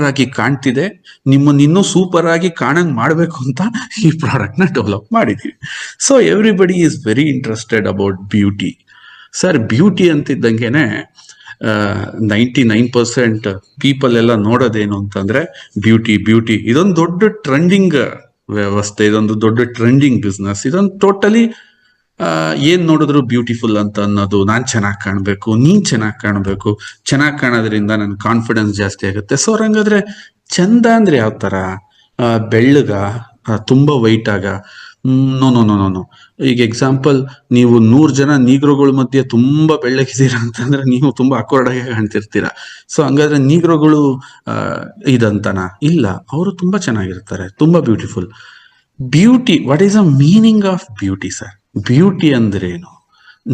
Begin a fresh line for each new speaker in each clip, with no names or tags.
ಆಗಿ ಕಾಣ್ತಿದೆ, ನಿಮ್ಮನ್ನ ಇನ್ನೂ ಸೂಪರ್ ಆಗಿ ಕಾಣಂಗ್ ಮಾಡ್ಬೇಕು ಅಂತ ಈ ಪ್ರಾಡಕ್ಟ್ ನ ಡೆವಲಪ್ ಮಾಡಿದೀವಿ. So everybody is very interested about beauty. Sir beauty ಅಂತಿದ್ದಂಗೆನೆ 99% ಪೀಪಲ್ ಎಲ್ಲ ನೋಡೋದೇನು ಅಂತಂದ್ರೆ ಬ್ಯೂಟಿ ಬ್ಯೂಟಿ. ಇದೊಂದು ದೊಡ್ಡ ಟ್ರೆಂಡಿಂಗ್ ವ್ಯವಸ್ಥೆ, ಇದೊಂದು ದೊಡ್ಡ ಟ್ರೆಂಡಿಂಗ್ ಬಿಸ್ನೆಸ್. ಇದೊಂದು ಟೋಟಲಿ ಏನ್ ನೋಡಿದ್ರು ಬ್ಯೂಟಿಫುಲ್ ಅಂತ ಅನ್ನೋದು. ನಾನ್ ಚೆನ್ನಾಗಿ ಕಾಣ್ಬೇಕು, ನೀನ್ ಚೆನ್ನಾಗಿ ಕಾಣ್ಬೇಕು, ಚೆನ್ನಾಗಿ ಕಾಣೋದ್ರಿಂದ ನನ್ ಕಾನ್ಫಿಡೆನ್ಸ್ ಜಾಸ್ತಿ ಆಗುತ್ತೆ. ಸೊ ಹಂಗಾದ್ರೆ ಚಂದ ಅಂದ್ರೆ ಯಾವ ತರ? ಬೆಳ್ಳಗ, ತುಂಬಾ ವೈಟ್ ಆಗ? No no no no no. ಈಗ ಎಕ್ಸಾಂಪಲ್, ನೀವು 100 ಜನ ನೀಗ್ರೋಗಳ ಮಧ್ಯೆ ತುಂಬಾ ಬೆಳ್ಳಗಿದ್ದೀರಾ ಅಂತಂದ್ರೆ ನೀವು ತುಂಬಾ ಅಕ್ವರ್ಡ್ ಆಗಿ ಕಾಣ್ತಿರ್ತೀರಾ. ಸೊ ಹಂಗಾದ್ರೆ ನೀಗ್ರೋಗಳು ಇದಂತನಾ? ಇಲ್ಲ, ಅವರು ತುಂಬಾ ಚೆನ್ನಾಗಿರ್ತಾರೆ, ತುಂಬಾ beautiful. Beauty, what is a meaning of beauty sir? Beauty ಅಂದ್ರೆ ಏನು?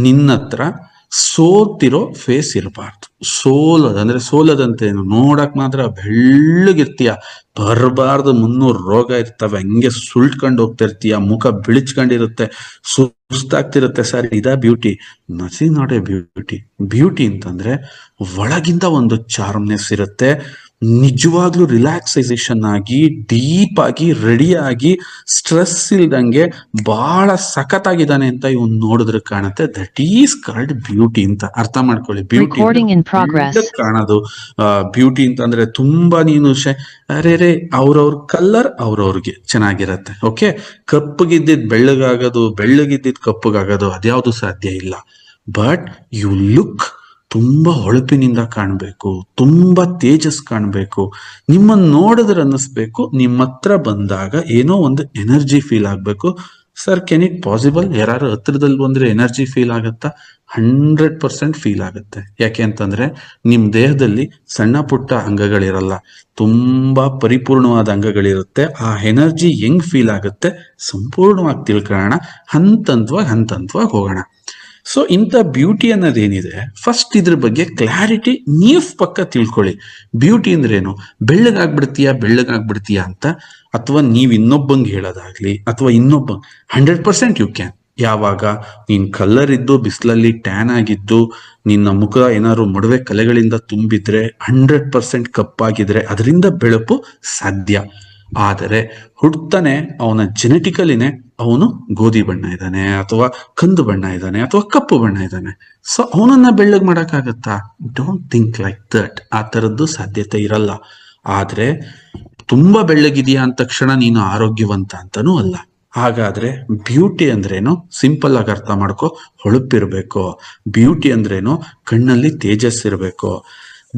ನಿನ್ನತ್ರ ಸೋತಿರೋ ಫೇಸ್ ಇರಬಾರ್ದು. ಅಂದ್ರೆ ಸೋಲದಂತೆ ಏನು? ನೋಡಕ್ ಮಾತ್ರ ಬೆಳ್ಳಗಿರ್ತೀಯ, ಬರಬಾರ್ದು 300 ರೋಗ ಇರ್ತವೆ, ಹಂಗೆ ಸುಲ್ಟ್ಕೊಂಡು ಹೋಗ್ತಿರ್ತೀಯ, ಮುಖ ಬಿಳಿಚ್ಕೊಂಡಿರುತ್ತೆ, ಸುಸ್ತಾಗ್ತಿರುತ್ತೆ. ಸರ್ ಇದಾ beauty? Nothing not A beauty. Beauty ಅಂತಂದ್ರೆ ಒಳಗಿಂದ ಒಂದು ಚಾರ್ಮ್ನೆಸ್ ಇರುತ್ತೆ, ನಿಜವಾಗ್ಲೂ ರಿಲ್ಯಾಕ್ಸೈಸೇಷನ್ ಆಗಿ, ಡೀಪ್ ಆಗಿ, ರೆಡಿ ಆಗಿ, ಸ್ಟ್ರೆಸ್ ಇಲ್ದಂಗೆ ಬಹಳ ಸಖತ್ತಾಗಿದ್ದಾನೆ ಅಂತ ಇವನ್ ನೋಡಿದ್ರೆ ಕಾಣುತ್ತೆ. ದಟ್ ಈಸ್ ಕಾಲ್ಡ್ ಬ್ಯೂಟಿ ಅಂತ ಅರ್ಥ ಮಾಡ್ಕೊಳ್ಳಿ. ಬ್ಯೂಟಿ ಕಾಣೋದು. ಬ್ಯೂಟಿ ಅಂತಂದ್ರೆ ತುಂಬಾ ನೀನು ಅರೆ ಅವ್ರವ್ರ ಕಲರ್ ಅವ್ರವ್ರಿಗೆ ಚೆನ್ನಾಗಿರತ್ತೆ. ಓಕೆ, ಕಪ್ಪಗಿದ್ದಿದ್ ಬೆಳ್ಳಗಾಗೋದು, ಬೆಳ್ಳಗಿದ್ದಿದ್ ಕಪ್ಪಗಾಗೋದು ಅದ್ಯಾವುದು ಸಾಧ್ಯ ಇಲ್ಲ. ಬಟ್ ಯು ಲುಕ್ ತುಂಬಾ ಹೊಳಪಿನಿಂದ ಕಾಣ್ಬೇಕು, ತುಂಬಾ ತೇಜಸ್ ಕಾಣ್ಬೇಕು, ನಿಮ್ಮನ್ನ ನೋಡಿದ್ರೆ ಅನ್ನಿಸ್ಬೇಕು, ನಿಮ್ಮ ಹತ್ರ ಬಂದಾಗ ಏನೋ ಒಂದು ಎನರ್ಜಿ ಫೀಲ್ ಆಗ್ಬೇಕು. Sir Ken it possible? ಯಾರು ಹತ್ರದಲ್ಲಿ ಬಂದ್ರೆ ಎನರ್ಜಿ ಫೀಲ್ ಆಗತ್ತಾ? 100% ಫೀಲ್ ಆಗುತ್ತೆ. ಯಾಕೆ ಅಂತಂದ್ರೆ ನಿಮ್ ದೇಹದಲ್ಲಿ ಸಣ್ಣ ಪುಟ್ಟ ಅಂಗಗಳಿರಲ್ಲ, ತುಂಬಾ ಪರಿಪೂರ್ಣವಾದ ಅಂಗಗಳಿರುತ್ತೆ. ಆ ಎನರ್ಜಿ ಹೆಂಗ್ ಫೀಲ್ ಆಗುತ್ತೆ ಸಂಪೂರ್ಣವಾಗಿ ತಿಳ್ಕೊಳ್ಳೋಣ, ಹಂತಂತವಾಗಿ ಹೋಗೋಣ. ಸೊ ಇಂಥ ಬ್ಯೂಟಿ ಅನ್ನೋದೇನಿದೆ, ಫಸ್ಟ್ ಇದ್ರ ಬಗ್ಗೆ ಕ್ಲಾರಿಟಿ ನೀವು ಪಕ್ಕ ತಿಳ್ಕೊಳ್ಳಿ. ಬ್ಯೂಟಿ ಅಂದ್ರೆ ಏನು? ಬೆಳ್ಳಗಾಗ್ಬಿಡ್ತೀಯಾ ಅಂತ, ಅಥವಾ ನೀವ್ ಇನ್ನೊಬ್ಬಂಗೆ ಹೇಳೋದಾಗ್ಲಿ, ಅಥವಾ 100% ಯು ಕ್ಯಾನ್. ಯಾವಾಗ ನೀನ್ ಕಲರ್ ಇದ್ದು ಬಿಸಿಲಲ್ಲಿ ಟ್ಯಾನ್ ಆಗಿದ್ದು, ನಿನ್ನ ಮುಖ ಏನಾದ್ರು ಮೊಡವೆ ಕಲೆಗಳಿಂದ ತುಂಬಿದ್ರೆ, 100% ಕಪ್ಪಾಗಿದ್ರೆ ಅದರಿಂದ ಬೆಳಪು ಸಾಧ್ಯ. ಆದರೆ ಹುಡ್ತಾನೆ ಅವನ ಜೆನೆಟಿಕಲಿನೇ ಅವನು ಗೋಧಿ ಬಣ್ಣ ಇದ್ದಾನೆ, ಅಥವಾ ಕಂದು ಬಣ್ಣ ಇದ್ದಾನೆ, ಅಥವಾ ಕಪ್ಪು ಬಣ್ಣ ಇದ್ದಾನೆ. ಸೊ ಅವನನ್ನ ಬೆಳ್ಳಗ್ ಮಾಡಕ್ಕಾಗತ್ತಾ? Don't think like that. ಆ ತರದ್ದು ಸಾಧ್ಯತೆ ಇರಲ್ಲ. ಆದ್ರೆ ತುಂಬಾ ಬೆಳ್ಳಗಿದೆಯಾ ಅಂದ ತಕ್ಷಣ ನೀನು ಆರೋಗ್ಯವಂತ ಅಂತಾನೂ ಅಲ್ಲ. ಹಾಗಾದ್ರೆ ಬ್ಯೂಟಿ ಅಂದ್ರೇನು? ಸಿಂಪಲ್ ಆಗಿ ಅರ್ಥ ಮಾಡ್ಕೊ. ಹೊಳಪಿರ್ಬೇಕು. ಬ್ಯೂಟಿ ಅಂದ್ರೇನು? ಕಣ್ಣಲ್ಲಿ ತೇಜಸ್ ಇರ್ಬೇಕು.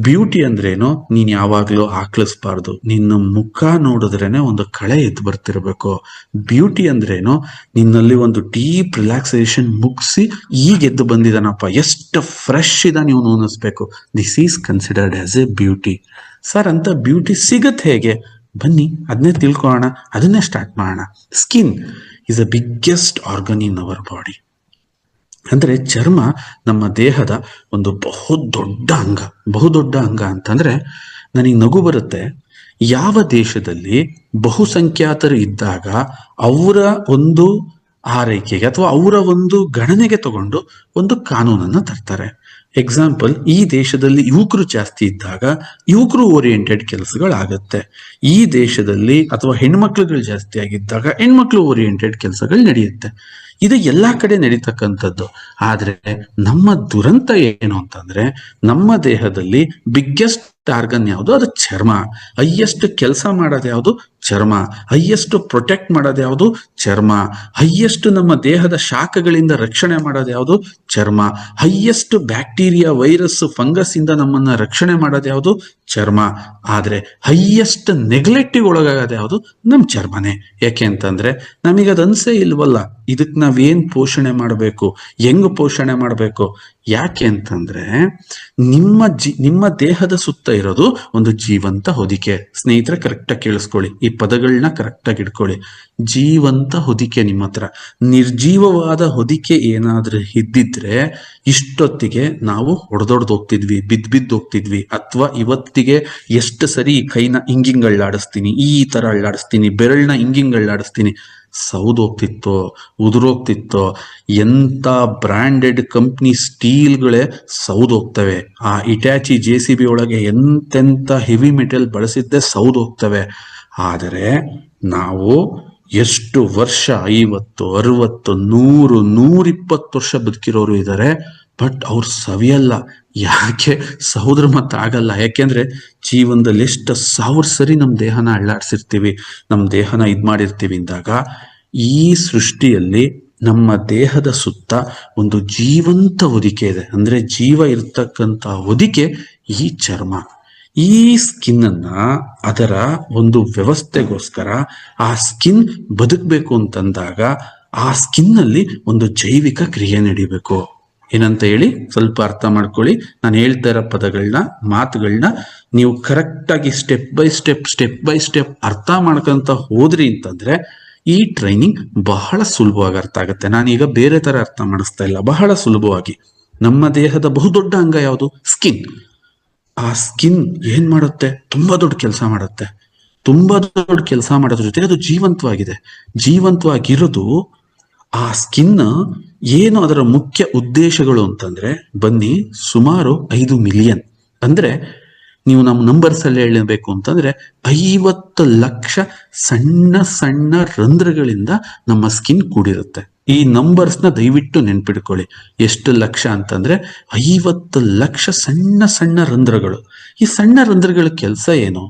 ಬ್ಯೂಟಿ ಅಂದ್ರೇನು? ನೀನ್ ಯಾವಾಗ್ಲೂ ಆಕ್ಳಿಸ್ಬಾರ್ದು, ನಿನ್ನ ಮುಖ ನೋಡಿದ್ರೇನೆ ಒಂದು ಕಳೆ ಎದ್ದು ಬರ್ತಿರ್ಬೇಕು. ಬ್ಯೂಟಿ ಅಂದ್ರೇನು? ನಿನ್ನಲ್ಲಿ ಒಂದು ಡೀಪ್ ರಿಲ್ಯಾಕ್ಸೇಷನ್ ಮುಗಿಸಿ ಈಗ ಎದ್ದು ಬಂದಿದ್ದಾನಪ್ಪ, ಎಷ್ಟು ಫ್ರೆಶ್ ಇದ ನೀವು ಅನ್ನಿಸ್ಬೇಕು. This is considered as a beauty. Sir ಅಂತ ಬ್ಯೂಟಿ ಸಿಗತ್ ಹೇಗೆ? ಬನ್ನಿ ಅದನ್ನೇ ತಿಳ್ಕೊಳ್ಳೋಣ, ಅದನ್ನೇ ಸ್ಟಾರ್ಟ್ ಮಾಡೋಣ. Skin is a biggest organ in our body. ಅಂದ್ರೆ ಚರ್ಮ ನಮ್ಮ ದೇಹದ ಒಂದು ಬಹುದೊಡ್ಡ ಅಂಗ ಅಂತಂದ್ರೆ ನನಗೆ ನಗು ಬರುತ್ತೆ. ಯಾವ ದೇಶದಲ್ಲಿ ಬಹುಸಂಖ್ಯಾತರು ಇದ್ದಾಗ ಅವರ ಒಂದು ಆರೈಕೆಗೆ ಅಥವಾ ಅವರ ಒಂದು ಗಣನೆಗೆ ತಗೊಂಡು ಒಂದು ಕಾನೂನನ್ನ ತರ್ತಾರೆ. ಎಕ್ಸಾಂಪಲ್, ಈ ದೇಶದಲ್ಲಿ ಯುವಕರು ಜಾಸ್ತಿ ಇದ್ದಾಗ ಯುವಕರು ಓರಿಯೆಂಟೆಡ್ ಕೆಲಸಗಳಾಗತ್ತೆ. ಈ ದೇಶದಲ್ಲಿ ಅಥವಾ ಹೆಣ್ಮಕ್ಳುಗಳು ಜಾಸ್ತಿ ಆಗಿದ್ದಾಗ ಹೆಣ್ಮಕ್ಳು ಓರಿಯೆಂಟೆಡ್ ಕೆಲಸಗಳು ನಡೆಯುತ್ತೆ. ಇದು ಎಲ್ಲಾ ಕಡೆ ನಡೀತಕ್ಕಂಥದ್ದು. ಆದ್ರೆ ನಮ್ಮ ದುರಂತ ಏನು ಅಂತಂದ್ರೆ, ನಮ್ಮ ದೇಹದಲ್ಲಿ ಬಿಗ್ಗೆಸ್ಟ್ ಆರ್ಗನ್ ಯಾವುದು? ಅದು ಚರ್ಮ. ಹೈಯೆಸ್ಟ್ ಕೆಲಸ ಮಾಡೋದು ಯಾವುದು? ಚರ್ಮ. ಹೈಯೆಸ್ಟ್ ಪ್ರೊಟೆಕ್ಟ್ ಮಾಡೋದು ಯಾವುದು? ಚರ್ಮ. ಹೈಯೆಸ್ಟ್ ನಮ್ಮ ದೇಹದ ಶಾಖಗಳಿಂದ ರಕ್ಷಣೆ ಮಾಡೋದು ಯಾವುದು? ಚರ್ಮ. ಹೈಯೆಸ್ಟ್ ಬ್ಯಾಕ್ಟೀರಿಯಾ, ವೈರಸ್, ಫಂಗಸ್ ಇಂದ ನಮ್ಮನ್ನ ರಕ್ಷಣೆ ಮಾಡೋದು ಯಾವುದು? ಚರ್ಮ. ಆದ್ರೆ ಹೈಯೆಸ್ಟ್ ನೆಗ್ಲೆಕ್ಟಿವ್ ಒಳಗಾಗೋದು ಯಾವುದು? ನಮ್ ಚರ್ಮನೇ. ಯಾಕೆ ಅಂತಂದ್ರೆ ನಮಗದು ಅನ್ಸೇ ಇಲ್ವಲ್ಲ, ಇದಕ್ ನಾವೇನ್ ಪೋಷಣೆ ಮಾಡಬೇಕು, ಹೆಂಗ್ ಪೋಷಣೆ ಮಾಡಬೇಕು. ಯಾಕೆ ಅಂತಂದ್ರೆ ನಿಮ್ಮ ದೇಹದ ಸುತ್ತ ಇರೋದು ಒಂದು ಜೀವಂತ ಹೊದಿಕೆ. ಸ್ನೇಹಿತರೆ ಕರೆಕ್ಟಾಗಿ ಕೇಳಿಸ್ಕೊಳ್ಳಿ, ಈ ಪದಗಳನ್ನ ಕರೆಕ್ಟಾಗಿ ಇಟ್ಕೊಳ್ಳಿ. ಜೀವಂತ ಹೊದಿಕೆ ನಿಮ್ಮ ಹತ್ರ. ನಿರ್ಜೀವವಾದ ಹೊದಿಕೆ ಏನಾದ್ರೂ ಇದ್ದಿದ್ರೆ ಇಷ್ಟೊತ್ತಿಗೆ ನಾವು ಹೊಡೆದೊಡ್ದು ಹೋಗ್ತಿದ್ವಿ, ಬಿದ್ದು ಹೋಗ್ತಿದ್ವಿ. ಅಥವಾ ಇವತ್ತಿಗೆ ಎಷ್ಟು ಸರಿ ಕೈನ ಹಿಂಗಿಂಗ್ ಅಳ್ಳಾಡಿಸ್ತೀನಿ, ಈ ತರ ಅಳ್ಳಾಡಿಸ್ತೀನಿ, ಬೆರಳನ್ನ ಹಿಂಗಿಂಗ್ ಅಳ್ಳಾಡಿಸ್ತೀನಿ. ಸೌದೋಗ್ತಿತ್ತೋ ಉದುರೋಗ್ತಿತ್ತೋ, ಎಂಥ ಬ್ರ್ಯಾಂಡೆಡ್ ಕಂಪ್ನಿ ಸ್ಟೀಲ್ಗಳೇ ಸೌದೋಗ್ತವೆ. ಆ ಇಟ್ಯಾಚಿ JCB ಒಳಗೆ ಎಂತೆಂಥ ಹೆವಿ ಮೆಟೀರಿಯಲ್ ಬಳಸಿದ್ದೇ ಸೌದೋಗ್ತವೆ. ಆದರೆ ನಾವು ಎಷ್ಟು ವರ್ಷ, 50, 60, 100, 120 ವರ್ಷ ಬದುಕಿರೋರು ಇದ್ದಾರೆ. ಬಟ್ ಅವ್ರು ಸವಿಯಲ್ಲ. ಯಾಕೆ? ಸಹೋದರ ಮತ್ತ ಆಗಲ್ಲ. ಯಾಕೆಂದ್ರೆ ಜೀವನದಲ್ಲಿ ಎಷ್ಟು 1000 ಸರಿ ನಮ್ಮ ದೇಹನ ಅಳ್ಳಾಡ್ಸಿರ್ತೀವಿ, ನಮ್ಮ ದೇಹನ ಮಾಡಿರ್ತೀವಿ ಅಂದಾಗ, ಈ ಸೃಷ್ಟಿಯಲ್ಲಿ ನಮ್ಮ ದೇಹದ ಸುತ್ತ ಒಂದು ಜೀವಂತ ಹೊದಿಕೆ ಇದೆ. ಅಂದ್ರೆ ಜೀವ ಇರ್ತಕ್ಕಂಥ ಹೊದಿಕೆ ಈ ಚರ್ಮ. ಈ ಸ್ಕಿನ್ ಅನ್ನ, ಅದರ ಒಂದು ವ್ಯವಸ್ಥೆಗೋಸ್ಕರ ಆ ಸ್ಕಿನ್ ಬದುಕಬೇಕು ಅಂತಂದಾಗ ಆ ಸ್ಕಿನ್ ಅಲ್ಲಿ ಒಂದು ಜೈವಿಕ ಕ್ರಿಯೆ ನಡಿಬೇಕು. ಏನಂತ ಹೇಳಿ ಸ್ವಲ್ಪ ಅರ್ಥ ಮಾಡ್ಕೊಳ್ಳಿ. ನಾನು ಹೇಳ್ತಾ ಇರೋ ಮಾತುಗಳನ್ನ ನೀವು ಕರೆಕ್ಟಾಗಿ ಸ್ಟೆಪ್ ಬೈ ಸ್ಟೆಪ್ ಅರ್ಥ ಮಾಡ್ಕೊಂತ ಹೋದ್ರಿ ಅಂತಂದ್ರೆ ಈ ಟ್ರೈನಿಂಗ್ ಬಹಳ ಸುಲಭವಾಗಿ ಅರ್ಥ ಆಗುತ್ತೆ. ನಾನೀಗ ಬೇರೆ ತರ ಅರ್ಥ ಮಾಡಿಸ್ತಾ ಇಲ್ಲ, ಬಹಳ ಸುಲಭವಾಗಿ. ನಮ್ಮ ದೇಹದ ಬಹುದೊಡ್ಡ ಅಂಗ ಯಾವುದು? ಸ್ಕಿನ್. ಆ ಸ್ಕಿನ್ ಏನ್ ಮಾಡುತ್ತೆ? ತುಂಬಾ ದೊಡ್ಡ ಕೆಲಸ ಮಾಡುತ್ತೆ. ತುಂಬಾ ದೊಡ್ಡ ಕೆಲಸ ಮಾಡೋದ್ರ ಜೊತೆ ಅದು ಜೀವಂತವಾಗಿದೆ. ಜೀವಂತವಾಗಿರೋದು ಆ ಸ್ಕಿನ್. ಏನು ಅದರ ಮುಖ್ಯ ಉದ್ದೇಶಗಳು ಅಂತಂದ್ರೆ, ಬನ್ನಿ, ಸುಮಾರು 5 ಮಿಲಿಯನ್, ಅಂದ್ರೆ ನೀವು ನಮ್ಮ ನಂಬರ್ಸ್ ಅಲ್ಲಿ ಹೇಳಬೇಕು ಅಂತಂದ್ರೆ 50 ಲಕ್ಷ ಸಣ್ಣ ಸಣ್ಣ ರಂಧ್ರಗಳಿಂದ ನಮ್ಮ ಸ್ಕಿನ್ ಕೂಡಿರುತ್ತೆ. ಈ ನಂಬರ್ಸ್ನ ದಯವಿಟ್ಟು ನೆನ್ಪಿಡ್ಕೊಳ್ಳಿ. ಎಷ್ಟು ಲಕ್ಷ ಅಂತಂದ್ರೆ 50 ಲಕ್ಷ ಸಣ್ಣ ಸಣ್ಣ ರಂಧ್ರಗಳು. ಈ ಸಣ್ಣ ರಂಧ್ರಗಳ ಕೆಲಸ ಏನು?